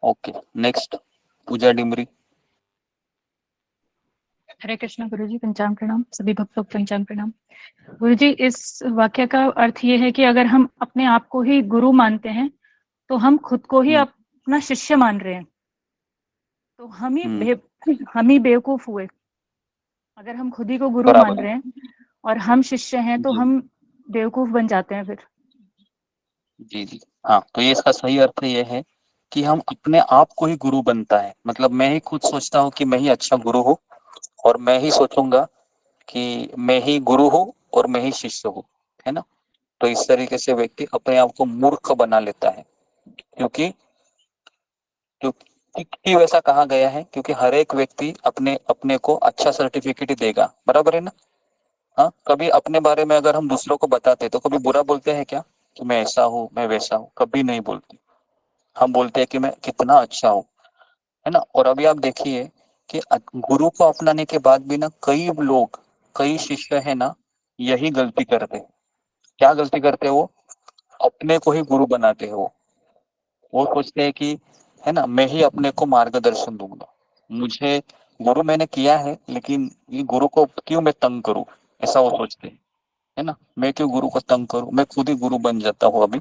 ओके, नेक्स्ट, पूजा डिमरी। हरे कृष्णा गुरुजी, पंचांग प्रणाम। सभी भक्तों को पंचांग प्रणाम। गुरुजी, इस वाक्य का अर्थ ये है कि अगर हम अपने आप को ही गुरु मानते हैं तो हम खुद को ही अपना शिष्य मान रहे हैं, तो हम ही बेवकूफ हुए। अगर हम खुद ही को गुरु मान रहे हैं और हम शिष्य हैं तो हम बेवकूफ बन जाते हैं फिर। जी, हाँ, तो ये इसका सही अर्थ ये है कि हम अपने आप को ही गुरु बनता है। मतलब मैं ही खुद सोचता हूँ कि मैं ही अच्छा गुरु हूँ, और मैं ही सोचूंगा कि मैं ही गुरु हूँ और मैं ही शिष्य हूँ, है ना। तो इस तरीके से व्यक्ति अपने आप को मूर्ख बना लेता है, क्योंकि वैसा कहा गया है, क्योंकि हर एक व्यक्ति अपने को अच्छा सर्टिफिकेट ही देगा, बराबर है ना। हाँ, कभी अपने बारे में अगर हम दूसरों को बताते तो कभी बुरा बोलते हैं क्या कि मैं ऐसा हूँ, मैं वैसा हूँ? कभी नहीं बोलते। हम बोलते हैं कि मैं कितना अच्छा हूँ, है ना। और अभी आप देखिए कि गुरु को अपनाने के बाद भी ना कई शिष्य है ना, यही गलती करते हैं। क्या गलती करते हैं? वो अपने को ही गुरु बनाते हैं। वो सोचते हैं कि है ना, मैं ही अपने को मार्गदर्शन दूंगा, मुझे गुरु मैंने किया है, लेकिन ये गुरु को क्यों मैं तंग करूं, ऐसा वो सोचते हैं, है ना। मैं क्यों गुरु को तंग करूं, मैं खुद ही गुरु बन जाता हूँ अभी,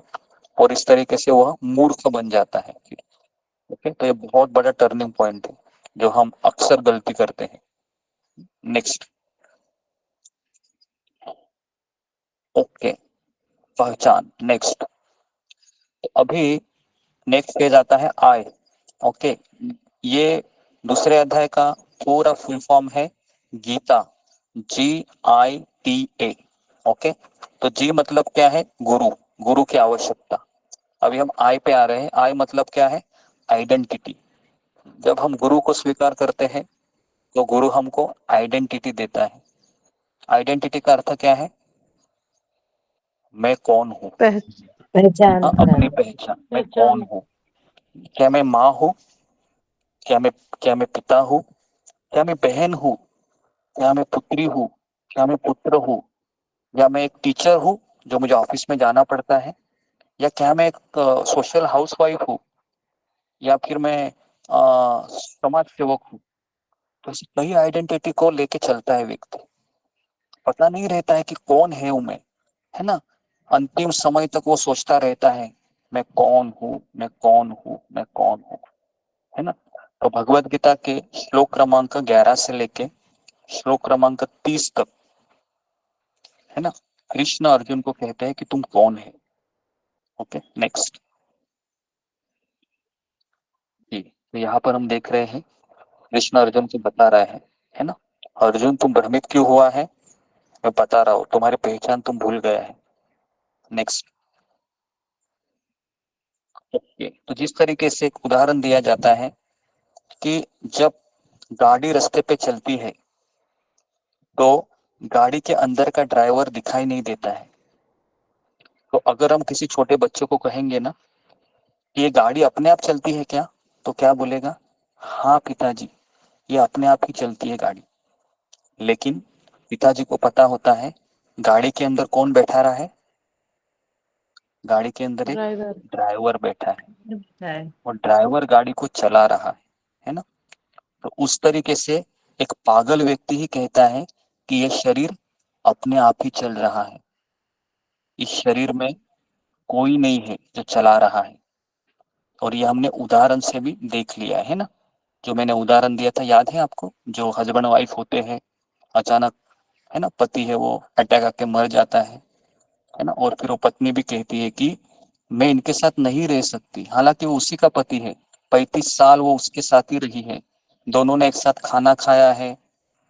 और इस तरीके से वह मूर्ख बन जाता है। ओके, तो ये बहुत बड़ा टर्निंग पॉइंट है जो हम अक्सर गलती करते हैं। नेक्स्ट। ओके, पहचान। नेक्स्ट। तो अभी नेक्स्ट पेज आता है आई। ओके, ये दूसरे अध्याय का पूरा फुल फॉर्म है गीता, GITA। ओके, तो जी मतलब क्या है? गुरु की आवश्यकता। अभी हम आई पे आ रहे हैं। आई मतलब क्या है? आइडेंटिटी। जब हम गुरु को स्वीकार करते हैं तो गुरु हमको आइडेंटिटी देता है। आइडेंटिटी का अर्थ क्या है? मैं कौन हूँ, पहचान हाँ, प्रणाम। अपनी पहचान, मैं कौन हूँ, क्या मैं माँ हूँ, क्या मैं पिता हूँ, क्या मैं बहन हूँ, क्या मैं पुत्री हूँ, क्या मैं पुत्र हूँ, या मैं एक टीचर हूँ जो मुझे ऑफिस में जाना पड़ता है, या क्या मैं एक सोशल हाउसवाइफ हूँ, या फिर मैं समाज सेवक हूँ। तो ऐसी कई आइडेंटिटी को लेके चलता है व्यक्ति, पता नहीं रहता है कि कौन है वो मैं, है ना। अंतिम समय तक वो सोचता रहता है मैं कौन हूँ, मैं कौन हूँ, मैं कौन हूँ, है ना। तो भगवत गीता के श्लोक क्रमांक 11 से लेके श्लोक क्रमांक 30 तक, है ना, कृष्ण अर्जुन को कहते हैं कि तुम कौन है। ओके, नेक्स्ट जी। तो यहाँ पर हम देख रहे हैं कृष्ण अर्जुन को बता रहा है ना, अर्जुन तुम भ्रमित क्यों हुआ है, मैं बता रहा हूँ, तुम्हारी पहचान तुम भूल गया है। नेक्स्ट। ओके, तो जिस तरीके से एक उदाहरण दिया जाता है कि जब गाड़ी रास्ते पे चलती है तो गाड़ी के अंदर का ड्राइवर दिखाई नहीं देता है। तो अगर हम किसी छोटे बच्चे को कहेंगे ना कि ये गाड़ी अपने आप चलती है क्या, तो क्या बोलेगा, हाँ पिताजी, ये अपने आप ही चलती है गाड़ी। लेकिन पिताजी को पता होता है गाड़ी के अंदर कौन बैठा रहा है, गाड़ी के अंदर एक ड्राइवर बैठा है और ड्राइवर गाड़ी को चला रहा है ना। तो उस तरीके से एक पागल व्यक्ति ही कहता है कि ये शरीर अपने आप ही चल रहा है, इस शरीर में कोई नहीं है जो चला रहा है। और ये हमने उदाहरण से भी देख लिया है ना, जो मैंने उदाहरण दिया था याद है आपको, जो हस्बैंड वाइफ होते हैं, अचानक, है ना, पति है वो अटैक आके मर जाता है ना, और फिर वो पत्नी भी कहती है कि मैं इनके साथ नहीं रह सकती, हालांकि वो उसी का पति है, 35 साल वो उसके साथ ही रही है, दोनों ने एक साथ खाना खाया है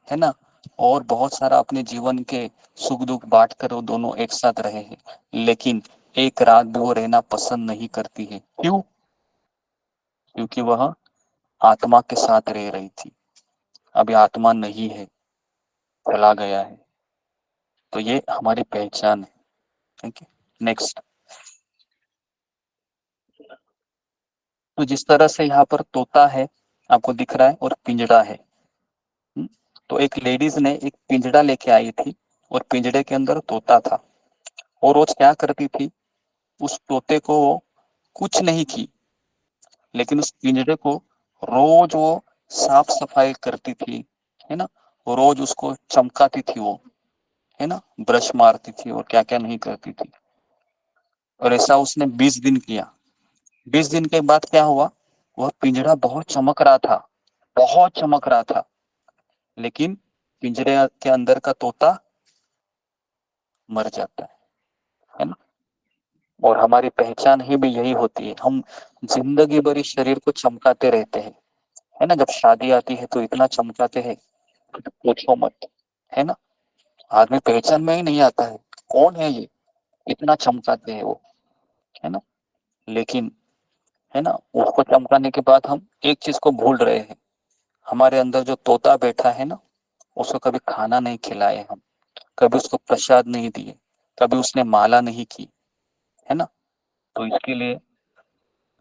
ना, और बहुत सारा अपने जीवन के सुख दुख बांट कर वो दोनों एक साथ रहे हैं, लेकिन एक रात भी वो रहना पसंद नहीं करती है। क्यों? क्योंकि वह आत्मा के साथ रह रही थी, अभी आत्मा नहीं है, चला गया है। तो ये हमारी पहचान है। ठीक है, नेक्स्ट। तो जिस तरह से यहाँ पर तोता है आपको दिख रहा है और पिंजड़ा है, तो एक लेडीज ने एक पिंजड़ा लेके आई थी और पिंजड़े के अंदर तोता था, और रोज क्या करती थी, उस तोते को कुछ नहीं की, लेकिन उस पिंजरे को रोज वो साफ सफाई करती थी, है ना, रोज उसको चमकाती थी वो, है ना, ब्रश मारती थी और क्या क्या नहीं करती थी। और ऐसा उसने 20 दिन किया। 20 दिन के बाद क्या हुआ, वह पिंजरा बहुत चमक रहा था, बहुत चमक रहा था, लेकिन पिंजरे के अंदर का तोता मर जाता है ना। और हमारी पहचान ही भी यही होती है, हम जिंदगी भर इस शरीर को चमकाते रहते हैं, है ना, जब शादी आती है तो इतना चमकाते हैं पूछो मत, है ना, आदमी पहचान में ही नहीं आता है कौन है ये, इतना चमकाते हैं वो, है ना। लेकिन, है ना, उसको चमकाने के बाद हम एक चीज को भूल रहे हैं, हमारे अंदर जो तोता बैठा है ना, उसको कभी खाना नहीं खिलाए हम, कभी उसको प्रसाद नहीं दिए, कभी उसने माला नहीं की, है ना। तो इसके लिए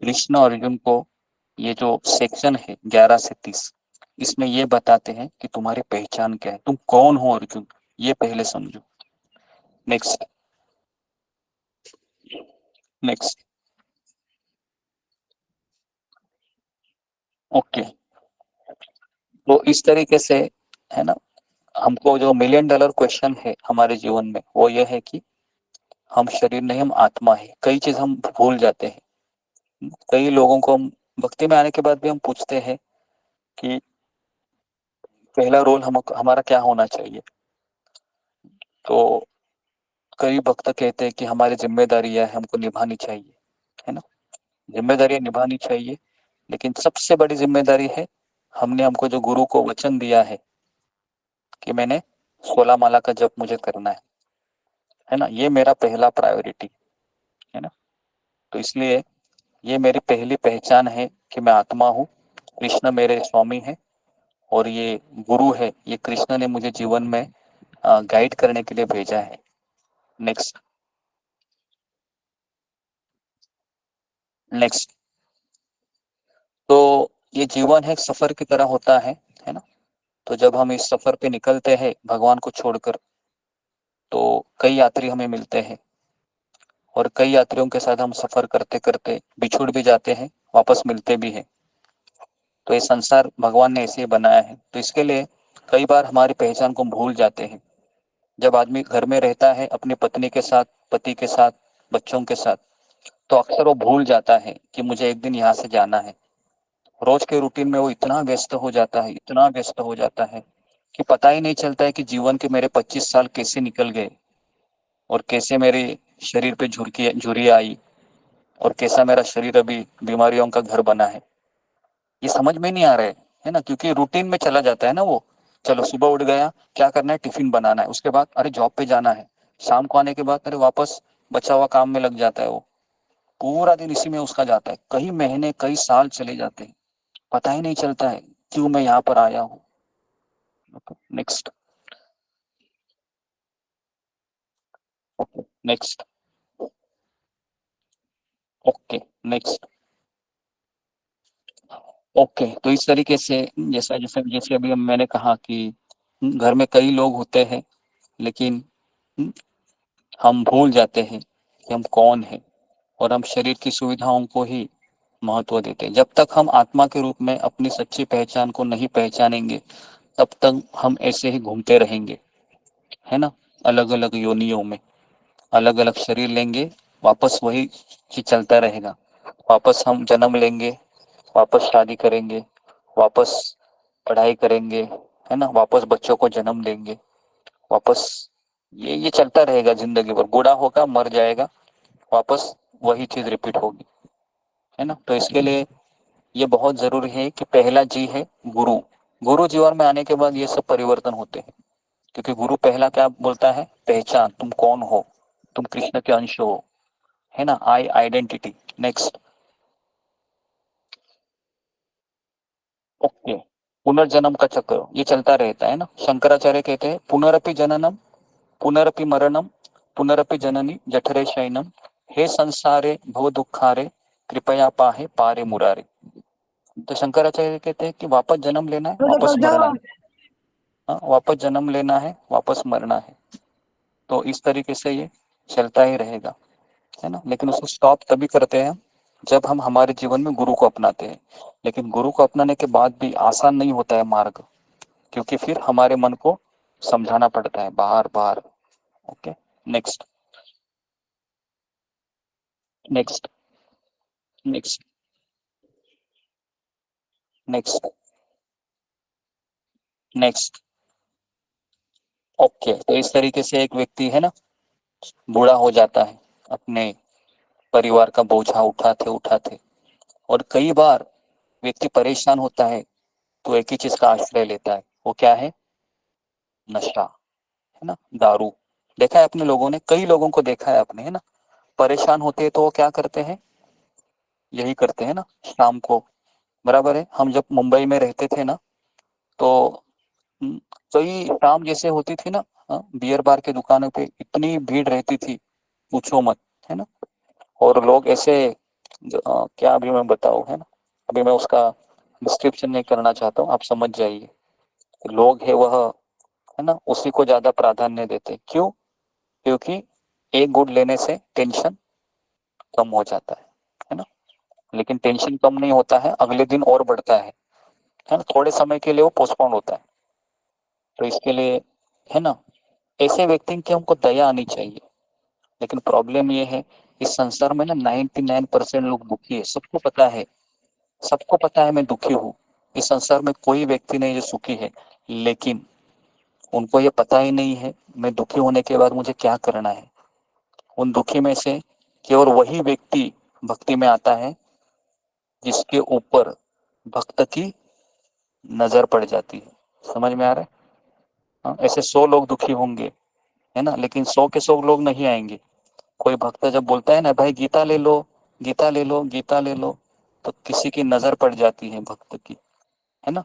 कृष्ण अर्जुन को ये जो सेक्शन है 11 से 30, इसमें ये बताते हैं कि तुम्हारी पहचान क्या है, तुम कौन हो अर्जुन, ये पहले समझो। नेक्स्ट। नेक्स्ट। ओके, तो इस तरीके से, है ना, हमको जो मिलियन डॉलर क्वेश्चन है हमारे जीवन में वो ये है कि हम शरीर नहीं, हम आत्मा है। कई चीज हम भूल जाते हैं, कई लोगों को हम भक्ति में आने के बाद भी हम पूछते हैं कि पहला रोल हम हमारा क्या होना चाहिए, तो कई भक्त कहते हैं कि हमारी जिम्मेदारियां हमको निभानी चाहिए, है ना, जिम्मेदारियां निभानी चाहिए, लेकिन सबसे बड़ी जिम्मेदारी है, हमने हमको जो गुरु को वचन दिया है कि मैंने 16 माला का जप मुझे करना है ना, ये मेरा पहला प्रायोरिटी, है ना। तो इसलिए ये मेरी पहली पहचान है कि मैं आत्मा हूँ, कृष्ण मेरे स्वामी है, और ये गुरु है, ये कृष्ण ने मुझे जीवन में गाइड करने के लिए भेजा है। नेक्स्ट। नेक्स्ट। तो ये जीवन है सफर की तरह होता है ना। तो जब हम इस सफर पे निकलते हैं भगवान को छोड़कर, तो कई यात्री हमें मिलते हैं और कई यात्रियों के साथ हम सफर करते करते बिछुड़ भी जाते हैं, वापस मिलते भी हैं। तो ये संसार भगवान ने ऐसे ही बनाया है। तो इसके लिए कई बार हमारी पहचान को भूल जाते हैं। जब आदमी घर में रहता है अपनी पत्नी के साथ, पति के साथ, बच्चों के साथ, तो अक्सर वो भूल जाता है कि मुझे एक दिन यहाँ से जाना है। रोज के रूटीन में वो इतना व्यस्त हो जाता है, इतना व्यस्त हो जाता है कि पता ही नहीं चलता है कि जीवन के मेरे 25 साल कैसे निकल गए और कैसे मेरे शरीर पे झुर्रियाँ आई और कैसा मेरा शरीर अभी बीमारियों का घर बना है। ये समझ में नहीं आ रहा है ना, क्योंकि रूटीन में चला जाता है ना वो। चलो सुबह उठ गया, क्या करना है, टिफिन बनाना है, उसके बाद अरे जॉब पे जाना है, शाम को आने के बाद अरे वापस बचा हुआ काम में लग जाता है वो। पूरा दिन इसी में उसका जाता है, कई महीने कई साल चले जाते हैं, पता ही नहीं चलता है क्यों मैं यहाँ पर आया हूँ। Next. Next. Okay next. Okay, तो इस तरीके से जैसा जैसे जैसे अभी मैंने कहा कि घर में कई लोग होते हैं, लेकिन हम भूल जाते हैं कि हम कौन हैं और हम शरीर की सुविधाओं को ही महत्व देते हैं। जब तक हम आत्मा के रूप में अपनी सच्ची पहचान को नहीं पहचानेंगे, तब तक हम ऐसे ही घूमते रहेंगे, है ना, अलग अलग योनियों में, अलग अलग शरीर लेंगे, वापस वही चीज चलता रहेगा। वापस हम जन्म लेंगे, वापस शादी करेंगे, वापस पढ़ाई करेंगे, है ना, वापस बच्चों को जन्म देंगे, वापस ये चलता रहेगा जिंदगी भर। बूढ़ा होगा, मर जाएगा, वापस वही चीज रिपीट होगी, है ना। तो इसके लिए ये बहुत जरूरी है कि पहला जी है गुरु। गुरु जीवन में आने के बाद ये सब परिवर्तन होते हैं, क्योंकि गुरु पहला क्या बोलता है, पहचान, तुम कौन हो, तुम कृष्ण के अंश हो, है ना, आइडेंटिटी। नेक्स्ट। ओके, पुनर्जन्म का चक्र ये चलता रहता है ना। शंकराचार्य कहते हैं पुनरपि जननम पुनरपि मरणम पुनरपि जननी जठरे शयनम हे संसारे भव दुखारे कृपया पाहे पारे मुरारे। तो शंकराचार्य कहते हैं कि वापस जन्म लेना है, वापस मरना है। हाँ, वापस जन्म लेना है, वापस मरना है। तो इस तरीके से ये चलता ही रहेगा, है ना। लेकिन उसको स्टॉप तभी करते हैं जब हम हमारे जीवन में गुरु को अपनाते हैं। लेकिन गुरु को अपनाने के बाद भी आसान नहीं होता है मार्ग, क्योंकि फिर हमारे मन को समझाना पड़ता है बार बार। Okay next. Next. Next. Next. Next. Okay, तो इस तरीके से एक व्यक्ति है ना बूढ़ा हो जाता है, अपने परिवार का बोझा उठाते उठाते, और कई बार व्यक्ति परेशान होता है तो एक ही चीज का आश्रय लेता है, वो क्या है, नशा, है ना, दारू। देखा है अपने लोगों ने, कई लोगों को देखा है आपने, है ना, परेशान होते हैं तो वो क्या करते हैं, यही करते हैं ना शाम को। बराबर है, हम जब मुंबई में रहते थे ना, तो कई शाम जैसे होती थी ना, बियर बार के दुकानों पे इतनी भीड़ रहती थी, पूछो मत, है ना। और लोग ऐसे क्या अभी मैं बताऊं, है ना, अभी मैं उसका डिस्क्रिप्शन नहीं करना चाहता हूँ, आप समझ जाइए। लोग है वह, है ना, उसी को ज्यादा प्राधान्य देते। क्यों? क्योंकि एक गुड लेने से टेंशन कम हो जाता है ना। लेकिन टेंशन कम नहीं होता है, अगले दिन और बढ़ता है ना, थोड़े समय के लिए वो पोस्टपोन होता है। तो इसके लिए, है ना, ऐसे व्यक्ति की हमको दया आनी चाहिए। लेकिन प्रॉब्लम ये है, इस संसार में ना 99% लोग दुखी है, सबको पता है, सबको पता है मैं दुखी हूँ। इस संसार में कोई व्यक्ति नहीं जो सुखी है, लेकिन उनको ये पता ही नहीं है मैं दुखी होने के बाद मुझे क्या करना है। उन दुखी में से केवल वही व्यक्ति भक्ति में आता है जिसके ऊपर भक्त की नजर पड़ जाती है। समझ में आ रहा है? हाँ, ऐसे 100 लोग दुखी होंगे, है ना, लेकिन 100 के 100 लोग नहीं आएंगे। कोई भक्त जब बोलता है ना, भाई गीता ले लो, गीता ले लो, गीता ले लो, तो किसी की नजर पड़ जाती है भक्त की, है ना।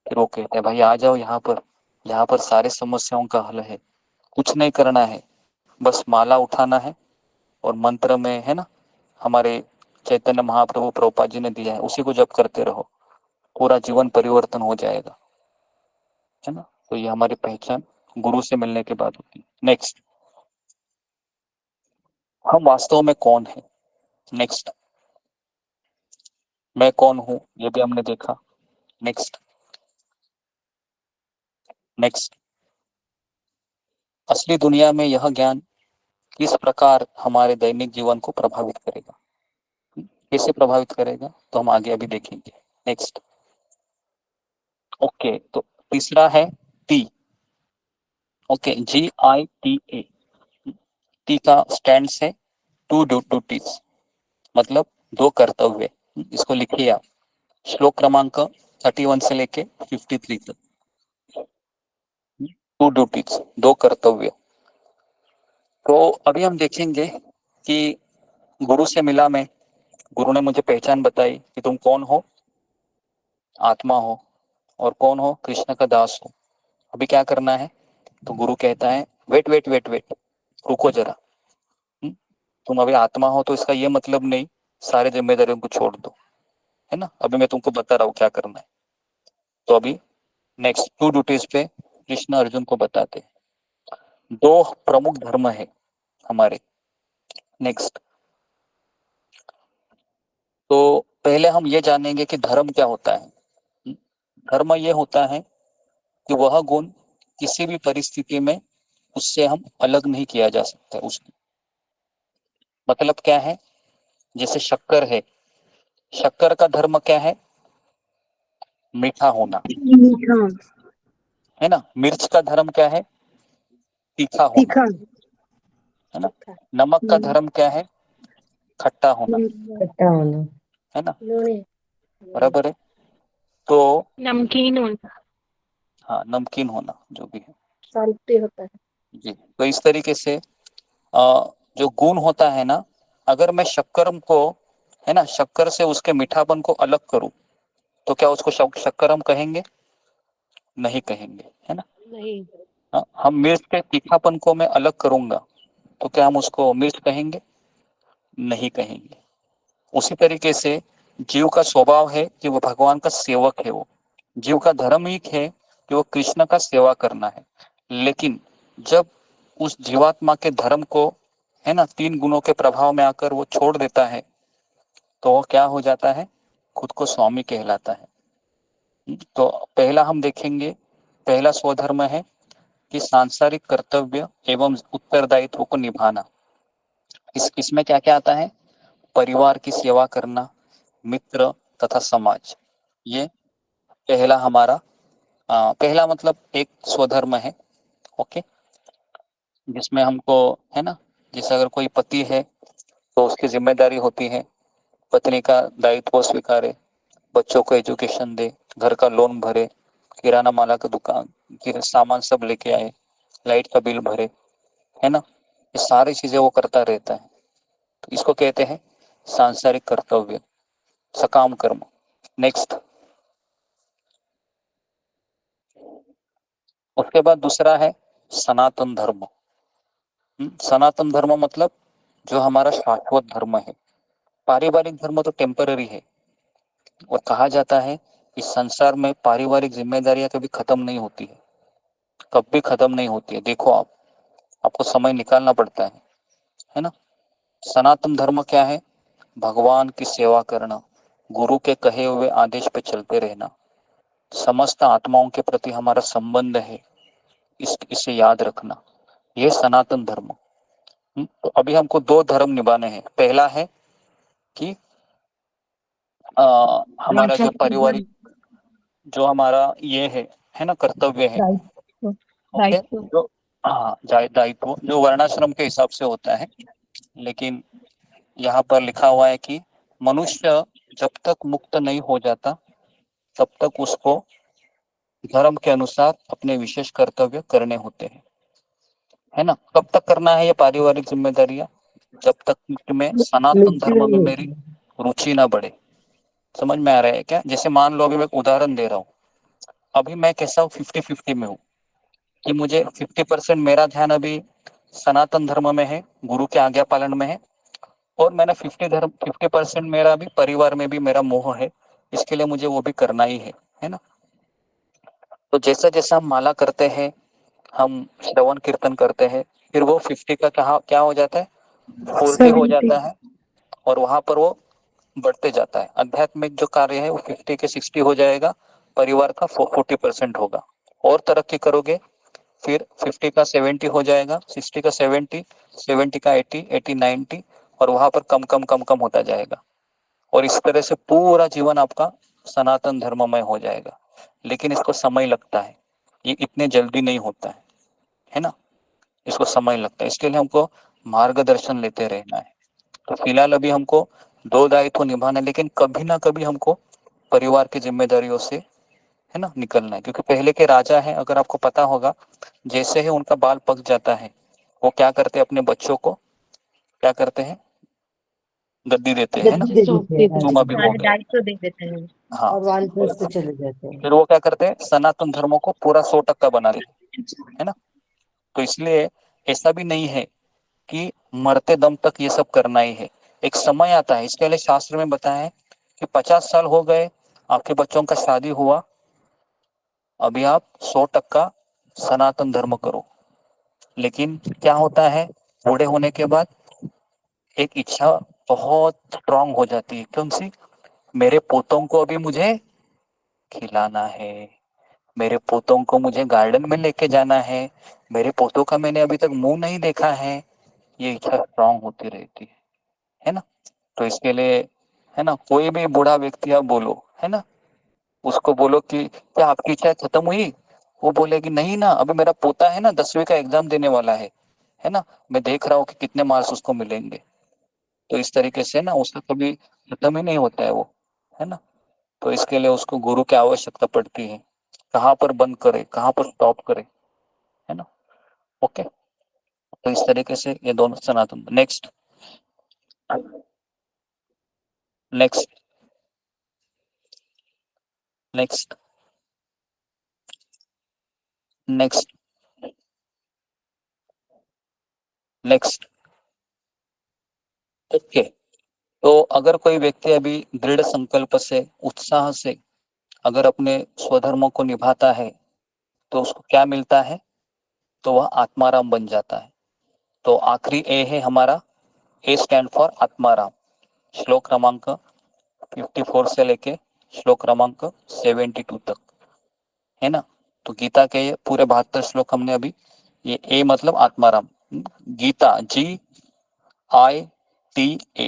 फिर वो कहते हैं भाई आ जाओ यहाँ पर, यहाँ पर सारे समस्याओं का हल है, कुछ नहीं करना है, बस माला उठाना है और मंत्र में, है ना, हमारे चैतन्य महाप्रभु प्रभुपाद जी ने दिया है, उसी को जप करते रहो, पूरा जीवन परिवर्तन हो जाएगा, है ना। तो ये हमारी पहचान गुरु से मिलने के बाद होती है। नेक्स्ट, हम वास्तव में कौन है। नेक्स्ट, मैं कौन हूं, ये भी हमने देखा। नेक्स्ट, नेक्स्ट, असली दुनिया में यह ज्ञान किस प्रकार हमारे दैनिक जीवन को प्रभावित करेगा, कैसे प्रभावित करेगा, तो हम आगे अभी देखेंगे। नेक्स्ट, ओके, तो तीसरा है टी। Okay, GITA। टी का स्टैंड है टू ड्यूटीज, मतलब दो कर्तव्य। इसको लिखिए आप, श्लोक क्रमांक 31 से लेके 53 तक। टू ड्यूटीज, दो कर्तव्य। तो अभी हम देखेंगे कि गुरु से मिला मैं, गुरु ने मुझे पहचान बताई कि तुम कौन हो, आत्मा हो, और कौन हो, कृष्ण का दास हो। अभी क्या करना है, तो गुरु कहता है वेट वेट वेट वेट, रुको जरा। तुम अभी आत्मा हो तो इसका ये मतलब नहीं सारे जिम्मेदारियों को छोड़ दो, है ना। अभी मैं तुमको बता रहा हूँ क्या करना है। तो अभी नेक्स्ट टू ड्यूटीज पे कृष्ण अर्जुन को बताते हैं। दो प्रमुख धर्म है हमारे। नेक्स्ट, तो पहले हम ये जानेंगे कि धर्म क्या होता है। धर्म ये होता है कि वह गुण किसी भी परिस्थिति में उससे हम अलग नहीं किया जा सकता। उसकी मतलब क्या है, जैसे शक्कर है, शक्कर का धर्म क्या है, मीठा होना, मीठा, है ना। मिर्च का धर्म क्या है, तीखा होना, तीखा, है ना। नमक का धर्म क्या है, खट्टा होना, खट्टा होना, है ना, बराबर है। तो नमकीन होना, हाँ, नमकीन होना, जो भी है साल्टी होता है। जी। तो इस तरीके से जो गुण होता है ना, अगर मैं शक्कर को, है ना, शक्कर से उसके मीठापन को अलग करूं, तो क्या उसको शक्कर हम कहेंगे, नहीं कहेंगे, है ना। नहीं। हम मिर्च के तीखापन को मैं अलग करूंगा, तो क्या हम उसको मिर्च कहेंगे, नहीं कहेंगे। उसी तरीके से जीव का स्वभाव है कि वो भगवान का सेवक है। वो जीव का धर्म ही है कि वो कृष्ण का सेवा करना है। लेकिन जब उस जीवात्मा के धर्म को, है ना, तीन गुणों के प्रभाव में आकर वो छोड़ देता है, तो वो क्या हो जाता है, खुद को स्वामी कहलाता है। तो पहला हम देखेंगे, पहला स्वधर्म है कि सांसारिक कर्तव्य एवं उत्तरदायित्व को निभाना। इसमें क्या क्या आता है, परिवार की सेवा करना, मित्र तथा समाज। ये पहला हमारा पहला मतलब एक स्वधर्म है। ओके, जिसमें हमको, है ना, जैसे अगर कोई पति है तो उसकी जिम्मेदारी होती है पत्नी का दायित्व स्वीकारे, बच्चों को एजुकेशन दे, घर का लोन भरे, किराना माला का दुकान की सामान सब लेके आए, लाइट का बिल भरे, है ना, ये सारी चीजें वो करता रहता है। तो इसको कहते हैं सांसारिक कर्तव्य, सकाम कर्म। नेक्स्ट, उसके बाद दूसरा है सनातन धर्म। सनातन धर्म मतलब जो हमारा शाश्वत धर्म है। पारिवारिक धर्म तो टेम्पररी है, और कहा जाता है कि संसार में पारिवारिक जिम्मेदारियां कभी खत्म नहीं होती है, कभी खत्म नहीं होती है। देखो आप, आपको समय निकालना पड़ता है ना। सनातन धर्म क्या है, भगवान की सेवा करना, गुरु के कहे हुए आदेश पे चलते रहना, समस्त आत्माओं के प्रति हमारा संबंध है, इसे याद रखना, यह सनातन धर्म। तो अभी हमको दो धर्म निभाने हैं। पहला है कि हमारा जो पारिवारिक, जो हमारा ये है ना, कर्तव्य है, ओके, जो हाँ दायित्व जो वर्णाश्रम के हिसाब से होता है। लेकिन यहाँ पर लिखा हुआ है कि मनुष्य जब तक मुक्त नहीं हो जाता तब तक उसको धर्म के अनुसार अपने विशेष कर्तव्य करने होते हैं, है ना। कब तक करना है ये पारिवारिक जिम्मेदारियां, जब तक में सनातन मृत्यु धर्म में नहीं मेरी होती। रुचि ना बढ़े। समझ में आ रहा है क्या। जैसे मान लो, अभी मैं उदाहरण दे रहा हूँ, अभी मैं कैसा हूँ, 50-50 में हूँ, कि मुझे 50% मेरा ध्यान अभी सनातन धर्म में है, गुरु के आज्ञा पालन में है, और मैंने 50% मेरा भी परिवार में भी मेरा मोह है, इसके लिए मुझे वो भी करना ही है ना। तो जैसा जैसा हम माला करते हैं, हम श्रवण कीर्तन करते हैं, फिर वो 50 का क्या हो जाता है, 40 हो जाता है, और वहां पर वो बढ़ते जाता है। आध्यात्मिक जो कार्य है वो 50 के 60 हो जाएगा, परिवार का 40% होगा। और तरक्की करोगे, फिर 50 का 70 हो जाएगा, 60 का 70, 70 का 80, 80 90, और वहां पर कम कम कम कम होता जाएगा। और इस तरह से पूरा जीवन आपका सनातन धर्ममय हो जाएगा। लेकिन इसको समय लगता है, ये इतने जल्दी नहीं होता है ना। इसको समय लगता है, इसके लिए हमको मार्गदर्शन लेते रहना है। तो फिलहाल अभी हमको 2 दायित्व निभाना है, लेकिन कभी ना कभी हमको परिवार की जिम्मेदारियों से है ना निकलना है। क्योंकि पहले के राजा हैं, अगर आपको पता होगा, जैसे ही उनका बाल पक जाता है, वो क्या करते हैं, अपने बच्चों को क्या करते हैं, गद्दी देते हैं ना, गद्दी दे देते हैं तुम राजा अभी हो को, गए। दायित्व दे देते हैं। हाँ, और वानप्रस्थ चले जाते हैं। फिर वो क्या करते हैं, सनातन धर्म को पूरा 100% बना देते है ना। तो इसलिए ऐसा भी नहीं है कि मरते दम तक ये सब करना ही है। एक समय आता है, इसके लिए शास्त्र में बताया है कि 50 साल हो गए, आपके बच्चों का शादी हुआ, अभी आप 100% सनातन धर्म करो। लेकिन क्या होता है, बूढ़े होने के बाद एक इच्छा बहुत स्ट्रांग हो जाती है, कौन सी, मेरे पोतों को अभी मुझे खिलाना है, मेरे पोतों को मुझे गार्डन में लेके जाना है, मेरे पोतों का मैंने अभी तक मुंह नहीं देखा है। ये इच्छा स्ट्रांग होती रहती है ना। तो इसके लिए है ना, कोई भी बूढ़ा व्यक्ति आप बोलो है ना, उसको बोलो कि क्या आपकी इच्छा खत्म हुई, वो बोलेगी नहीं ना, अभी मेरा पोता है ना 10वीं का एग्जाम देने वाला है ना, मैं देख रहा हूँ कि कितने मार्क्स उसको मिलेंगे। तो इस तरीके से ना उसका कभी खत्म ही नहीं होता है वो, है ना। तो इसके लिए उसको गुरु की आवश्यकता पड़ती है, कहाँ पर बंद करे, कहाँ पर स्टॉप करे, है ना। ओके, तो इस तरीके से ये दोनों सनातन। Next next next next next. Okay, तो अगर कोई व्यक्ति अभी दृढ़ संकल्प से, उत्साह से अगर अपने स्वधर्मों को निभाता है, तो उसको क्या मिलता है, तो वह आत्माराम बन जाता है। तो आखिरी ए है हमारा, ए स्टैंड फॉर आत्माराम। श्लोक क्रमांक 54 से लेके श्लोक क्रमांक 72 तक, है ना। तो गीता के ये पूरे 72 श्लोक हमने अभी, ये ए मतलब Atmaram, Gita GITA,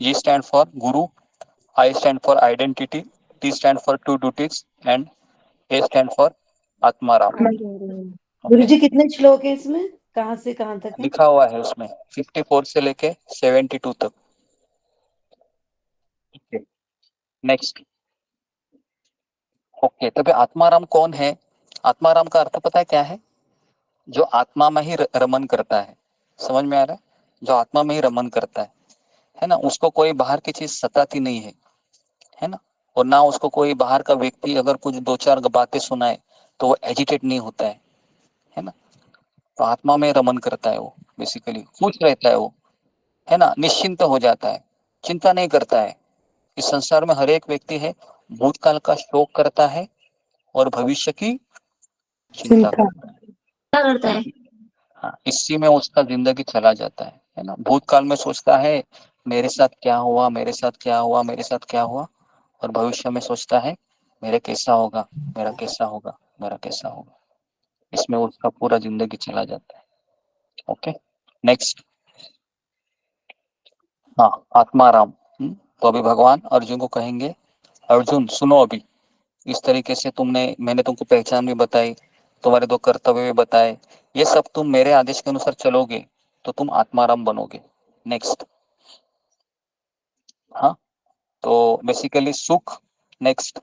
G stand for Guru, I stand for identity, T stand for two duties, and A stand for Atmaram. गुरु जी कितने श्लोक है इसमें, कहाँ से कहाँ तक है? लिखा हुआ है उसमें 54 से लेके 72 तक। नेक्स्ट। ओके, तो आत्माराम कौन है? आत्माराम का अर्थ पता है क्या है? जो आत्मा में ही रमन करता है। समझ में आ रहा है? जो आत्मा में ही रमन करता है ना, उसको कोई बाहर की चीज सताती नहीं है ना। और ना उसको कोई बाहर का व्यक्ति अगर कुछ 2-4 बातें सुनाए तो वो एजिटेट नहीं होता है ना। तो आत्मा में रमन करता है वो, बेसिकली खुश रहता है वो, है ना, निश्चिंत हो जाता है, चिंता नहीं करता है। इस संसार में हर एक व्यक्ति है, भूतकाल का शोक करता है और भविष्य की चिंता करता है। हाँ, इसी में उसका जिंदगी चला जाता है ना। भूतकाल में सोचता है मेरे साथ क्या हुआ, मेरे साथ क्या हुआ, मेरे साथ क्या हुआ, और भविष्य में सोचता है मेरे कैसा होगा, मेरा कैसा होगा, मेरा कैसा होगा। इसमें उसका पूरा जिंदगी चला जाता है। Okay, next. हाँ, आत्माराम। तो अभी भगवान अर्जुन को कहेंगे, अर्जुन सुनो, अभी इस तरीके से मैंने तुमको पहचान भी बताई, तुम्हारे 2 कर्तव्य भी बताए, ये सब तुम मेरे आदेश के अनुसार चलोगे तो तुम आत्माराम बनोगे। नेक्स्ट। हाँ, तो बेसिकली सुख, नेक्स्ट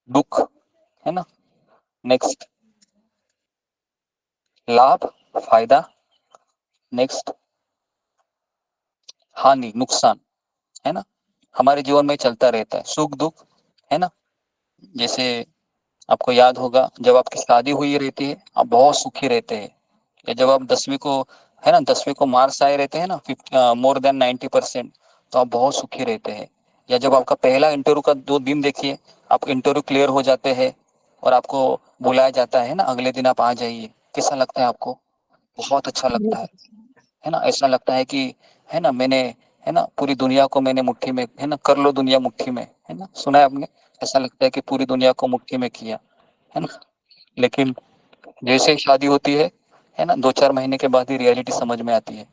दुख, है ना। नेक्स्ट लाभ, फायदा, नेक्स्ट हानि, नुकसान, है ना। हमारे जीवन में चलता रहता है सुख दुख, है ना। जैसे आपको याद होगा, जब आपकी शादी हुई रहती है आप बहुत सुखी रहते हैं, या जब आप 10वीं को है ना 10वीं को मार्क्स आए रहते हैं ना मोर देन 90%, तो आप बहुत सुखी रहते हैं। या जब आपका पहला इंटरव्यू का 2 दिन देखिए, आप इंटरव्यू क्लियर हो जाते हैं और आपको बुलाया जाता है ना, अगले दिन आप आ जाइए, कैसा लगता है आपको? बहुत अच्छा लगता है ना। ऐसा लगता है कि है ना मैंने, है ना पूरी दुनिया को मैंने मुट्ठी में, है ना कर लो दुनिया मुट्ठी में, है ना सुना है आपने? ऐसा लगता है कि पूरी दुनिया को मुट्ठी में किया, है ना। लेकिन जैसे ही शादी होती है ना 2-4 महीने के बाद ही रियलिटी समझ में आती है।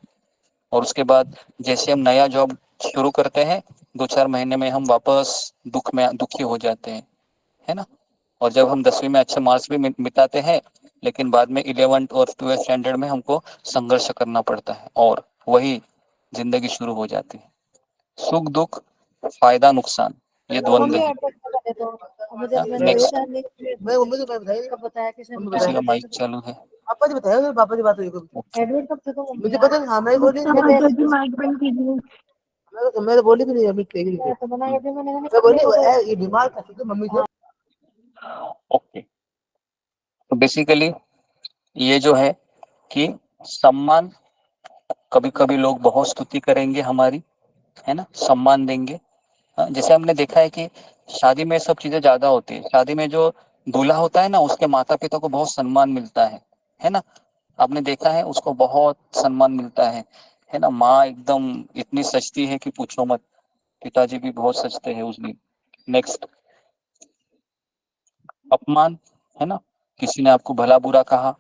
और उसके बाद जैसे हम नया जॉब शुरू करते हैं, 2-4 महीने में हम वापस दुखी हो जाते हैं, है ना। और जब हम 10वीं में अच्छे मार्क्स भी मिटाते हैं, लेकिन बाद में 11th और 12th स्टैंडर्ड में हमको संघर्ष करना पड़ता है और वही जिंदगी शुरू हो जाती है। सुख दुख, फायदा नुकसान, ये द्वंद्व है। नेक्स्ट, किसी का माइक चालू है? पापा जी बताया, पापा जी बात हुई एडमिट कब थे तो मुझे पता नहीं। हाँ मैं बोली माइक बंद कीजिए। मैं तो बोली भी नहीं अभी मैं बोली ये बीमार था तो मम्मी से। ओके, तो बेसिकली ये जो है कि सम्मान, कभी कभी लोग बहुत स्तुति करेंगे हमारी, है ना, सम्मान देंगे। हाँ, जैसे हमने देखा है कि शादी में सब चीजें ज्यादा होती है। शादी में जो दूल्हा होता है ना, उसके माता पिता को बहुत सम्मान मिलता है ना। आपने देखा है, उसको बहुत सम्मान मिलता है ना। माँ एकदम इतनी सजती है कि पूछो मत, पिताजी भी बहुत सजते हैं उस दिन। नेक्स्ट, अपमान, है ना, किसी ने आपको भला बुरा कहा,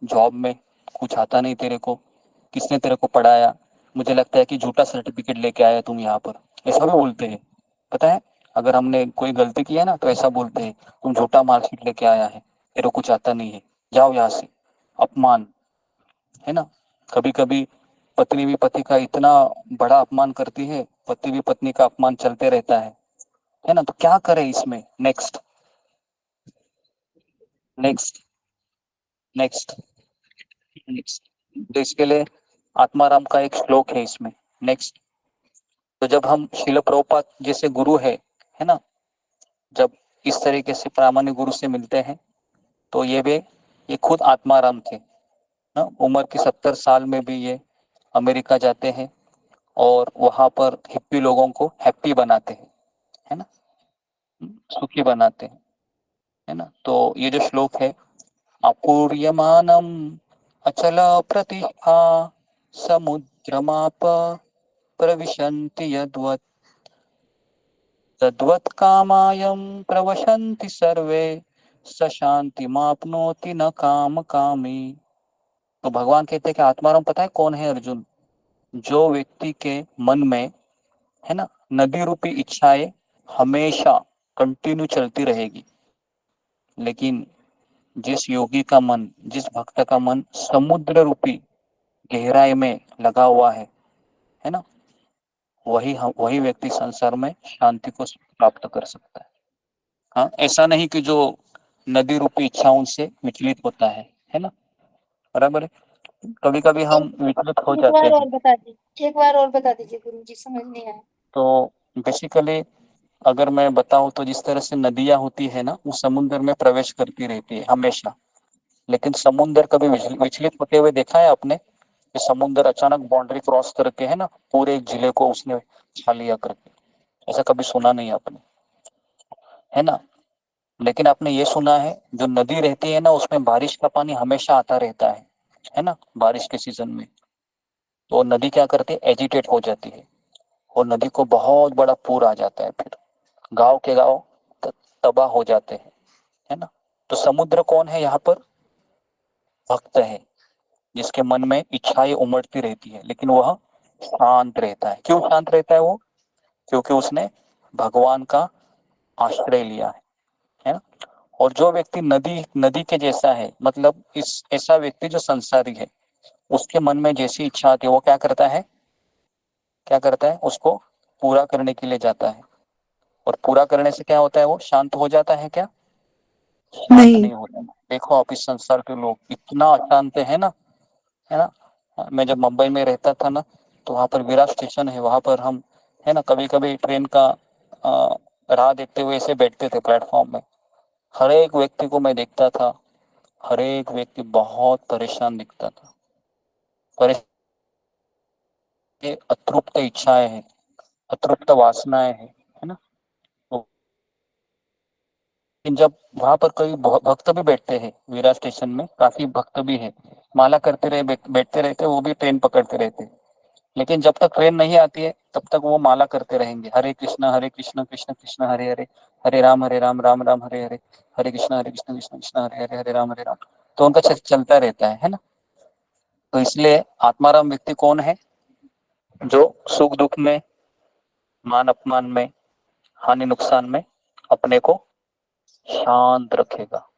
जॉब में कुछ आता नहीं तेरे को, किसने तेरे को पढ़ाया, मुझे लगता है कि झूठा सर्टिफिकेट लेके आया तुम यहाँ पर, ऐसा भी बोलते हैं। पता है, अगर हमने कोई गलती किया ना तो ऐसा बोलते हैं, तुम झूठा मार्कशीट लेके आया है, तेरे को कुछ आता नहीं है, जाओ यहाँ से। अपमान, है ना। कभी कभी पत्नी भी पति का इतना बड़ा अपमान करती है, पति भी पत्नी का अपमान चलते रहता है ना। तो क्या करे इसमें? नेक्स्ट नेक्स्ट नेक्स्ट नेक्स्ट, तो इसके लिए आत्माराम का एक श्लोक है इसमें। नेक्स्ट, तो जब हम शिल प्रभुपाद जैसे गुरु है ना, जब इस तरीके से प्रामाणिक गुरु से मिलते हैं, तो ये खुद आत्माराम थे ना। उम्र की 70 साल में भी ये अमेरिका जाते हैं और वहां पर हिप्पी लोगों को हैप्पी बनाते हैं, है ना, सुखी बनाते हैं, है ना। तो ये जो श्लोक है, अपूर्यमानम अचल प्रतिष्ठा समुद्रमाप प्रविशन्ति यद्वत् तद्वत् कामायं प्रवशन्ति सर्वे स शांतिमाप्नोति न काम कामी। तो भगवान कहते हैं कि आत्माराम पता है कौन है अर्जुन? जो व्यक्ति के मन में, है ना, नदी रूपी इच्छाएं हमेशा कंटिन्यू चलती रहेगी, लेकिन जिस योगी का मन, जिस भक्त का मन समुद्र रूपी गहराई में लगा हुआ है ना, वही व्यक्ति संसार में शांति को प्राप्त कर सकता है। हाँ, ऐसा नहीं कि जो नदी रूपी इच्छाओं से विचलित होता है ना, बराबर है। कभी कभी हम विचलित हो जाते हैं। एक बार और बता दीजिए गुरु जी, समझ नहीं आया। तो बेसिकली अगर मैं बताऊं तो जिस तरह से नदियां होती है ना, वो समुद्र में प्रवेश करती रहती है हमेशा, लेकिन समुद्र कभी विचलित होते हुए देखा है आपने? कि समुद्र अचानक बाउंड्री क्रॉस करके, है ना, पूरे एक जिले को उसने छा लिया करके, ऐसा कभी सुना नहीं आपने, है ना। लेकिन आपने ये सुना है, जो नदी रहती है ना, उसमें बारिश का पानी हमेशा आता रहता है ना, बारिश के सीजन में। तो नदी क्या करती है, एजिटेट हो जाती है और नदी को बहुत बड़ा पूर आ जाता है, फिर गांव के गांव तबाह हो जाते हैं, है ना। तो समुद्र कौन है यहाँ पर? भक्त है, जिसके मन में इच्छाएं उमड़ती रहती है, लेकिन वह शांत रहता है। क्यों शांत रहता है वो? क्योंकि उसने भगवान का आश्रय लिया है ना। और जो व्यक्ति नदी नदी के जैसा है, मतलब इस ऐसा व्यक्ति जो संसारी है, उसके मन में जैसी इच्छा आती है, वो क्या करता है, उसको पूरा करने के लिए जाता है। और पूरा करने से क्या होता है, वो शांत हो जाता है क्या? शांत नहीं होता। देखो आप इस संसार के लोग इतना अशांत है ना, है ना। मैं जब मुंबई में रहता था ना, तो वहाँ पर विराट स्टेशन है, वहाँ पर हम, है ना, कभी कभी ट्रेन का राह देखते हुए ऐसे बैठते थे प्लेटफॉर्म में। हर एक व्यक्ति को मैं देखता था, हर एक व्यक्ति बहुत परेशान दिखता था। ये अतृप्त इच्छाएं हैं, अतृप्त वासनाएं हैं, है ना। जब वहां पर कोई भक्त भी बैठते हैं, वीरा स्टेशन में काफी भक्त भी है, माला करते रहे बैठते रहते, वो भी ट्रेन पकड़ते रहते, लेकिन जब तक ट्रेन नहीं आती है तब तक वो माला करते रहेंगे, हरे कृष्ण कृष्ण कृष्ण हरे हरे, हरे राम राम राम हरे हरे, हरे कृष्ण कृष्ण कृष्ण हरे हरे, हरे राम। तो उनका चलता रहता है ना। तो इसलिए आत्माराम व्यक्ति कौन है? जो सुख दुख में, मान अपमान में, हानि नुकसान में अपने को शांत रखेगा,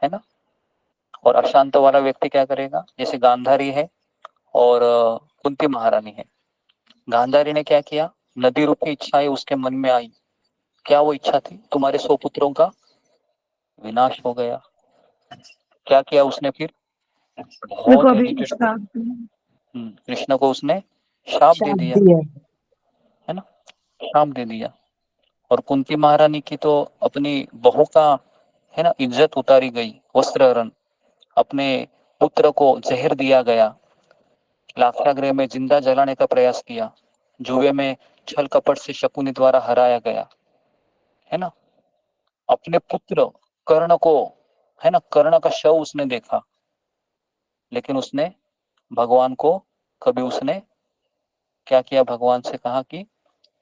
है ना। और अशांत वाला व्यक्ति क्या करेगा? जैसे गांधारी है और कुंती महारानी है। गांधारी ने क्या किया? नदी रूपी इच्छाएं उसके मन में आई। क्या वो इच्छा थी? तुम्हारे 100 पुत्रों का विनाश हो गया। क्या किया उसने फिर? बहुत एजिटेट, कृष्ण को उसने शाप दे दिया, है ना, शाप दे दिया। और कुंती महारानी की तो अपनी बहू का, है ना, इज्जत उतारी गई, वस्त्रहरण, अपने पुत्र को जहर दिया गया, लाक्षागृह में जिंदा जलाने का प्रयास किया, जुए में छल कपट से शकुनी द्वारा हराया गया, है ना। अपने पुत्र कर्ण को, है ना, कर्ण का शव उसने देखा, लेकिन उसने भगवान को कभी उसने क्या किया? भगवान से कहा कि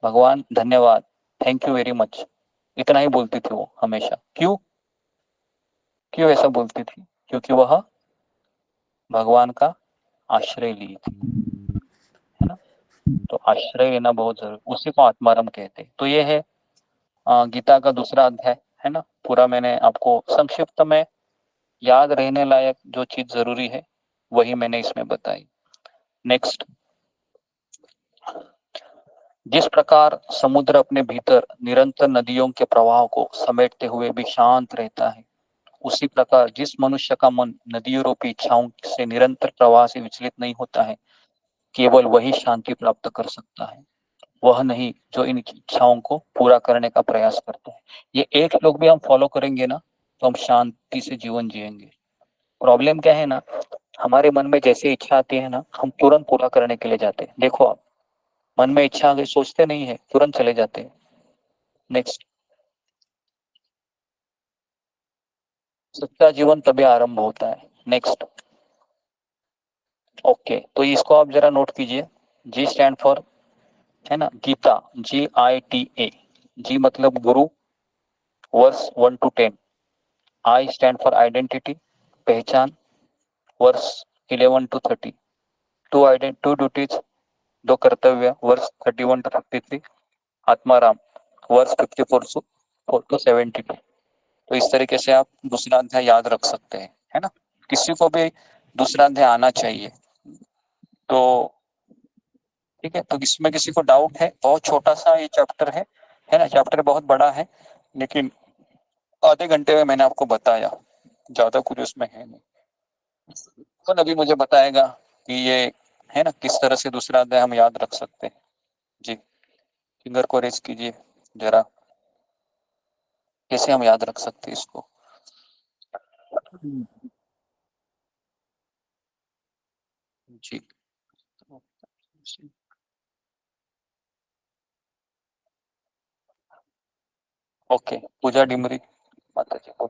भगवान धन्यवाद, थैंक यू वेरी मच, इतना ही बोलती थी वो हमेशा। क्यों क्यों ऐसा बोलती थी? क्योंकि वह भगवान का आश्रय ली थी, है ना। तो आश्रय लेना बहुत जरूरी, उसी को आत्माराम कहते हैं। तो ये है गीता का दूसरा अध्याय, है ना। पूरा मैंने आपको संक्षिप्त में याद रहने लायक जो चीज जरूरी है वही मैंने इसमें बताई। नेक्स्ट, जिस प्रकार समुद्र अपने भीतर निरंतर नदियों के प्रवाह को समेटते हुए भी शांत रहता है, उसी प्रकार जिस मनुष्य का मन नदियों रूपी इच्छाओं से निरंतर प्रवाह से विचलित नहीं होता है, केवल वही शांति प्राप्त कर सकता है, वह नहीं जो इन इच्छाओं को पूरा करने का प्रयास करता है। ये एक श्लोक भी हम फॉलो करेंगे ना तो हम शांति से जीवन जिएंगे। प्रॉब्लम क्या है ना, हमारे मन में जैसे इच्छा आती है ना, हम तुरंत पूरा करने के लिए जाते हैं। देखो आप, मन में इच्छा आ गई, सोचते नहीं है, तुरंत चले जाते हैं। नेक्स्ट, सच्चा जीवन तभी आरंभ होता है। नेक्स्ट, ओके, तो इसको आप जरा नोट कीजिए। जी स्टैंड फॉर, है ना, गीता, GITA। जी मतलब गुरु, verse 1 to 10। I stand for identity, पहचान, वर्स 11 to 30। टू ड्यूटीज, दो कर्तव्य, वर्स 31 to 53। आत्माराम, वर्स 54 to 72। तो इस तरीके से आप दूसरा अध्याय याद रख सकते हैं, है ना। किसी को भी दूसरा अध्याय आना चाहिए। तो ठीक है, तो इसमें किसी को डाउट है? बहुत छोटा सा ये चैप्टर है ना। चैप्टर बहुत बड़ा है, लेकिन आधे घंटे में मैंने आपको बताया, ज्यादा कुछ उसमें है नहीं। कौन अभी मुझे बताएगा कि ये, है ना, किस तरह से दूसरा अध्याय हम याद रख सकते हैं? जी, फिंगर को रेस कीजिए जरा, कैसे हम याद रख सकते हैं इसको? जी, ओके, पूजा डिमरी माता जी को।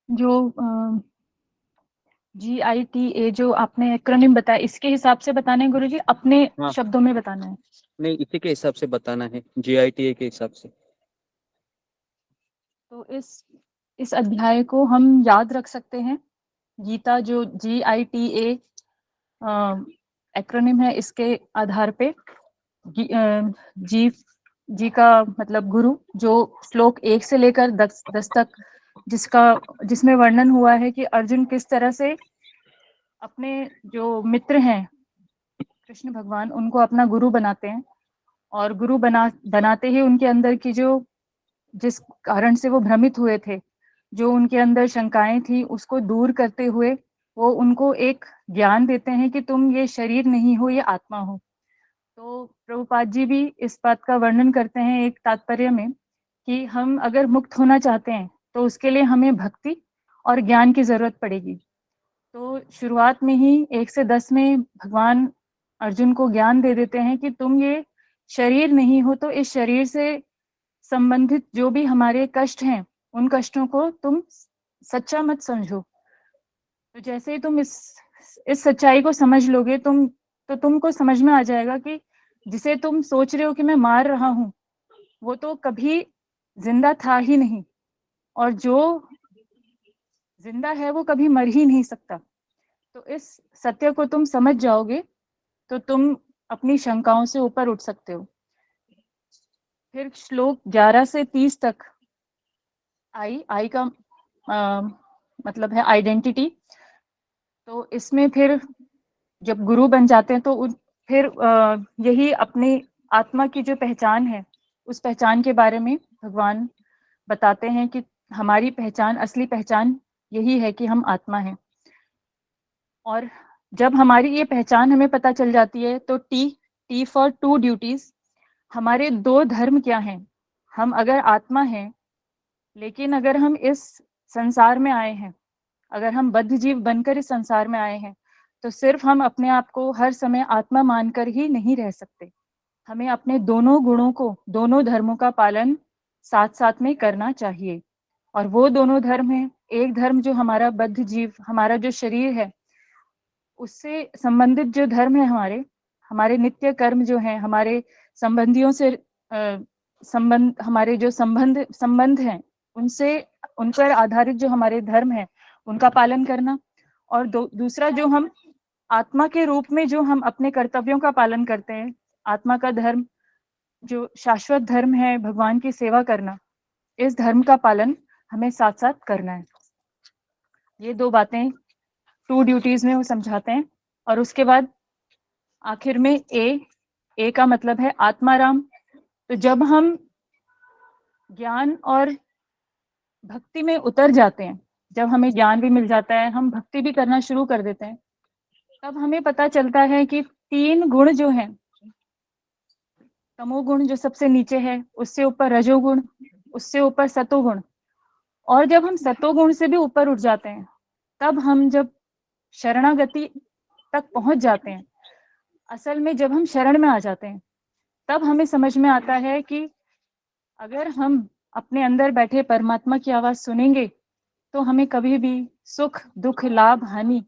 जो GITA जो आपने एक्रोनिम बताया, इसके हिसाब से बताना है गुरुजी, अपने हाँ, शब्दों में बताना है? नहीं, इसी के हिसाब से बताना है, GITA के हिसाब से। तो इस अध्याय को हम याद रख सकते हैं। गीता जो GITA एक्रोनिम है, इसके आधार पे जी का मतलब गुरु, जो श्लोक 1 से लेकर 10 तक जिसमें वर्णन हुआ है कि अर्जुन किस तरह से अपने जो मित्र हैं कृष्ण भगवान, उनको अपना गुरु बनाते हैं, और गुरु बनाते ही उनके अंदर की जिस कारण से वो भ्रमित हुए थे, जो उनके अंदर शंकाएं थी, उसको दूर करते हुए वो उनको एक ज्ञान देते हैं कि तुम ये शरीर नहीं हो, ये आत्मा हो। तो प्रभुपाद जी भी इस बात का वर्णन करते हैं एक तात्पर्य में कि हम अगर मुक्त होना चाहते हैं तो उसके लिए हमें भक्ति और ज्ञान की जरूरत पड़ेगी। तो शुरुआत में ही 1 से 10 में भगवान अर्जुन को ज्ञान दे देते हैं कि तुम ये शरीर नहीं हो, तो इस शरीर से संबंधित जो भी हमारे कष्ट हैं, उन कष्टों को तुम सच्चा मत समझो। तो जैसे ही तुम इस सच्चाई को समझ लोगे, तो तुमको समझ में आ जाएगा कि जिसे तुम सोच रहे हो कि मैं मार रहा हूँ, वो तो कभी जिंदा था ही नहीं, और जो जिंदा है वो कभी मर ही नहीं सकता। तो इस सत्य को तुम समझ जाओगे तो तुम अपनी शंकाओं से ऊपर उठ सकते हो। फिर श्लोक 11 से 30 तक आई का मतलब है आइडेंटिटी। तो इसमें फिर जब गुरु बन जाते हैं तो फिर यही अपनी आत्मा की जो पहचान है, उस पहचान के बारे में भगवान बताते हैं कि हमारी पहचान, असली पहचान यही है कि हम आत्मा हैं। और जब हमारी ये पहचान हमें पता चल जाती है तो टी फॉर 2 ड्यूटीज, हमारे 2 धर्म क्या हैं। हम अगर आत्मा हैं, लेकिन अगर हम इस संसार में आए हैं, अगर हम बद्ध जीव बनकर इस संसार में आए हैं, तो सिर्फ हम अपने आप को हर समय आत्मा मानकर ही नहीं रह सकते। हमें अपने दोनों गुणों को, दोनों धर्मों का पालन साथ साथ में करना चाहिए। और वो दोनों धर्म हैं, एक धर्म जो हमारा बद्ध जीव, हमारा जो शरीर है, उससे संबंधित जो धर्म है, हमारे नित्य कर्म जो हैं, हमारे संबंधियों से हमारे जो संबंध हैं, उन पर आधारित जो हमारे धर्म है, उनका पालन करना। और दूसरा जो हम आत्मा के रूप में जो हम अपने कर्तव्यों का पालन करते हैं, आत्मा का धर्म जो शाश्वत धर्म है, भगवान की सेवा करना, इस धर्म का पालन हमें साथ साथ करना है। ये 2 बातें 2 ड्यूटीज में वो समझाते हैं। और उसके बाद आखिर में ए का मतलब है आत्माराम। तो जब हम ज्ञान और भक्ति में उतर जाते हैं, जब हमें ज्ञान भी मिल जाता है, हम भक्ति भी करना शुरू कर देते हैं, तब हमें पता चलता है कि 3 गुण जो हैं, तमोगुण जो सबसे नीचे है, उससे ऊपर रजोगुण, उससे ऊपर सतोगुण, और जब हम सतोगुण से भी ऊपर उठ जाते हैं, तब हम जब शरणागति तक पहुंच जाते हैं, असल में जब हम शरण में आ जाते हैं, तब हमें समझ में आता है कि अगर हम अपने अंदर बैठे परमात्मा की आवाज सुनेंगे, तो हमें कभी भी सुख दुख लाभ हानि,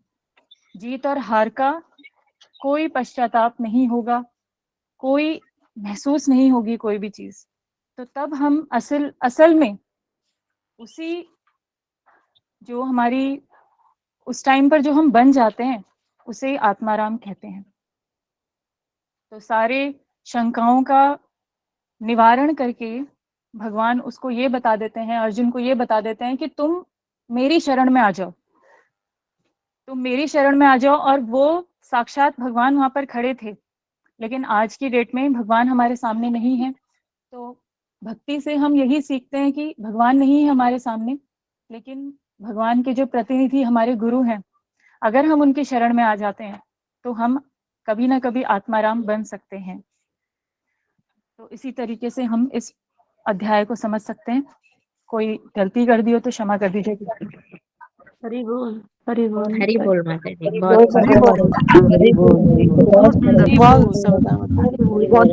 जीत और हार का कोई पश्चाताप नहीं होगा, कोई महसूस नहीं होगी कोई भी चीज। तो तब हम असल में उसी जो हमारी उस टाइम पर जो हम बन जाते हैं, उसे आत्माराम कहते हैं। तो सारे शंकाओं का निवारण करके भगवान उसको ये बता देते हैं, अर्जुन को ये बता देते हैं कि तुम मेरी शरण में आ जाओ, तुम मेरी शरण में आ जाओ। और वो साक्षात भगवान वहां पर खड़े थे, लेकिन आज की डेट में भगवान हमारे सामने नहीं है। तो भक्ति से हम यही सीखते हैं कि भगवान नहीं है हमारे सामने, लेकिन भगवान के जो प्रतिनिधि हमारे गुरु हैं, अगर हम उनकी शरण में आ जाते हैं, तो हम कभी ना कभी आत्माराम बन सकते हैं। तो इसी तरीके से हम इस अध्याय को समझ सकते हैं। कोई गलती कर दी हो तो क्षमा कर दीजिएगा। हरि बोल, हरि बोल, हरी बोल माता जी, हरि बहुत बोल, हरि बोल, हरि बोल, हरि बोल, बहुत सुंदर, बहुत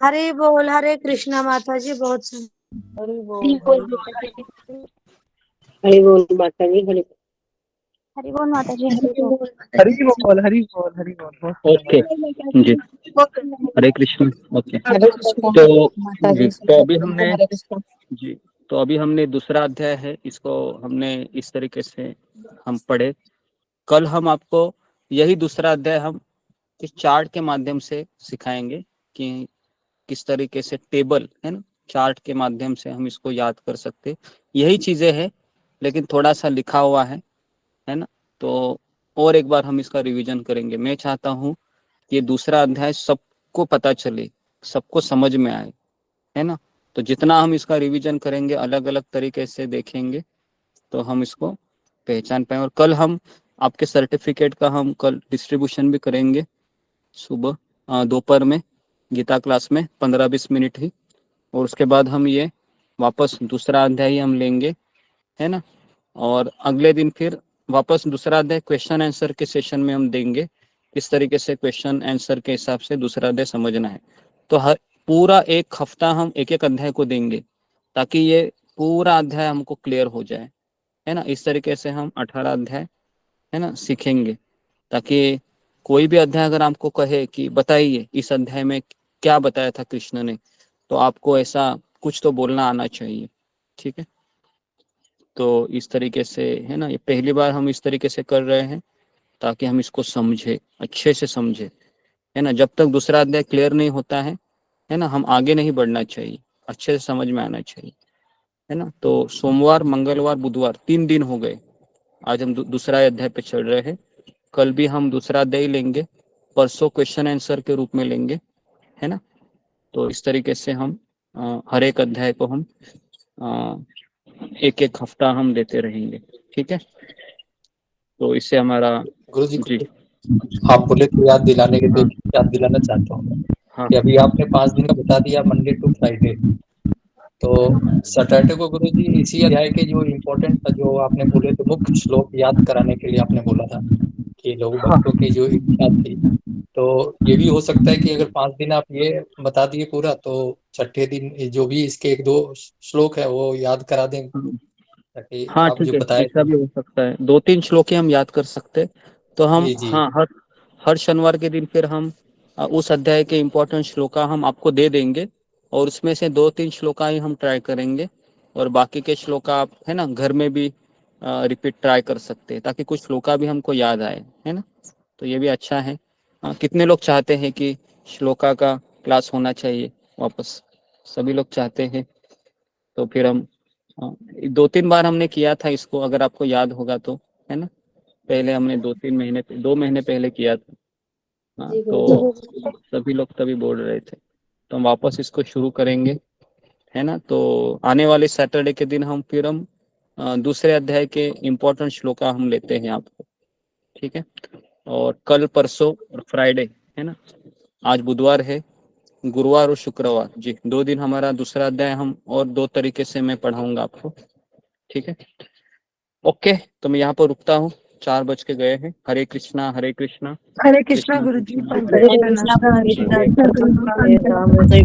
हरि बोल, हरे कृष्णा माता जी, बहुत सुंदर। हरि हरी बोल, बोल हरि बोल माता जी, हरि हरि बोल माता जी, हरि बोल। हरी बोल, हरी बोल, हरी बोल, बहुत सुंदर। ओके जी, हरे कृष्ण। ओके, हरे कृष्णा तो माता जी, जी, तो अभी हमने हरे कृष्णा। जी, तो अभी हमने दूसरा अध्याय है, इसको हमने इस तरीके से हम पढ़े। कल हम आपको यही दूसरा अध्याय हम इस चार्ट के माध्यम से सिखाएंगे कि किस तरीके से टेबल है ना, चार्ट के माध्यम से हम इसको याद कर सकते। यही चीजें हैं, लेकिन थोड़ा सा लिखा हुआ है ना। तो और एक बार हम इसका रिवीजन करेंगे। मैं चाहता हूँ कि ये दूसरा अध्याय सबको पता चले, सबको समझ में आए, है ना। तो जितना हम इसका रिवीजन करेंगे, अलग अलग तरीके से देखेंगे, तो हम इसको पहचान पाए। और कल हम आपके सर्टिफिकेट का हम कल डिस्ट्रीब्यूशन भी करेंगे, सुबह दोपहर में गीता क्लास में 15-20 मिनट ही। और उसके बाद हम ये वापस दूसरा अध्याय हम लेंगे, है ना। और अगले दिन फिर वापस दूसरा अध्याय क्वेश्चन आंसर के सेशन में हम देंगे, किस तरीके से क्वेश्चन आंसर के हिसाब से दूसरा अध्याय समझना है। तो हर पूरा एक हफ्ता हम एक एक अध्याय को देंगे ताकि ये पूरा अध्याय हमको क्लियर हो जाए, है ना। इस तरीके से हम 18 अध्याय, है ना, सीखेंगे, ताकि कोई भी अध्याय अगर आपको कहे कि बताइए इस अध्याय में क्या बताया था कृष्ण ने, तो आपको ऐसा कुछ तो बोलना आना चाहिए, ठीक है। तो इस तरीके से, है ना, ये पहली बार हम इस तरीके से कर रहे हैं ताकि हम इसको समझे, अच्छे से समझे, है ना। जब तक दूसरा अध्याय क्लियर नहीं होता है ना, हम आगे नहीं बढ़ना चाहिए, अच्छे से समझ में आना चाहिए, है ना। तो सोमवार, मंगलवार, बुधवार 3 दिन हो गए, आज हम दूसरा अध्याय पे चल रहे हैं। कल भी हम दूसरा अध्याय लेंगे, परसों क्वेश्चन आंसर के रूप में लेंगे, है ना। तो इस तरीके से हम हर एक अध्याय को हम एक एक हफ्ता हम देते रहेंगे, ठीक है। तो इससे हमारा गुरुजी आप बोले तो याद दिलाने के लिए याद दिलाना चाहता हूँ कि अभी आपने 5 दिन का बता दिया, मंडे टू फ्राइडे। तो सैटरडे को गुरुजी इसी अध्याय के जो इम्पोर्टेंट था, जो आपने बोले तो मुख्य श्लोक याद कराने के लिए आपने बोला था कि लघु भक्तों की जो इच्छा थी। तो ये भी हो सकता है कि अगर 5 दिन आप ये बता दिए पूरा, तो छठे दिन जो भी इसके 1-2 श्लोक है वो याद करा दें, ताकि हाँ आप ठीक जो है, बताए ऐसा भी हो सकता है। 2-3 श्लोक ही हम याद कर सकते, तो हम जी, जी। हाँ हर शनिवार के दिन फिर हम उस अध्याय के इम्पोर्टेंट श्लोका हम आपको दे देंगे, और उसमें से 2-3 श्लोका ही हम ट्राई करेंगे, और बाकी के श्लोका आप, है ना, घर में भी रिपीट ट्राई कर सकते हैं, ताकि कुछ श्लोका भी हमको याद आए, है ना। तो ये भी अच्छा है। कितने लोग चाहते हैं कि श्लोका का क्लास होना चाहिए वापस? सभी लोग चाहते हैं। तो फिर हम 2-3 बार हमने किया था इसको, अगर आपको याद होगा तो, है ना। पहले हमने 2 महीने पहले किया था। हाँ, तो सभी लोग तभी बोल रहे थे, तो हम वापस इसको शुरू करेंगे, है ना। तो आने वाले सैटरडे के दिन हम फिर हम दूसरे अध्याय के इम्पोर्टेंट श्लोका हम लेते हैं आपको, ठीक है। और कल, परसों और फ्राइडे, है ना, आज बुधवार है, गुरुवार और शुक्रवार, जी 2 दिन हमारा दूसरा अध्याय हम और 2 तरीके से मैं पढ़ाऊंगा आपको, ठीक है। ओके, तो मैं यहाँ पर रुकता हूँ, 4 बज के गए हैं। हरे कृष्णा हरे कृष्णा हरे कृष्णा गुरुजी, हरे कृष्णा हरे कृष्णा हरे राम हरे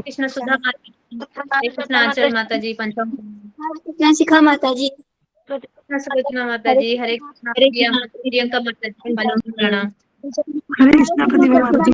कृष्ण सुधा कृष्णाचल माता जी, पंचम शिखा माता जी, सुलोचना माता जी, हरे कृष्णा प्रियंका माता जी, प्रणाम। हरे कृष्णा प्रतिभा माता जी।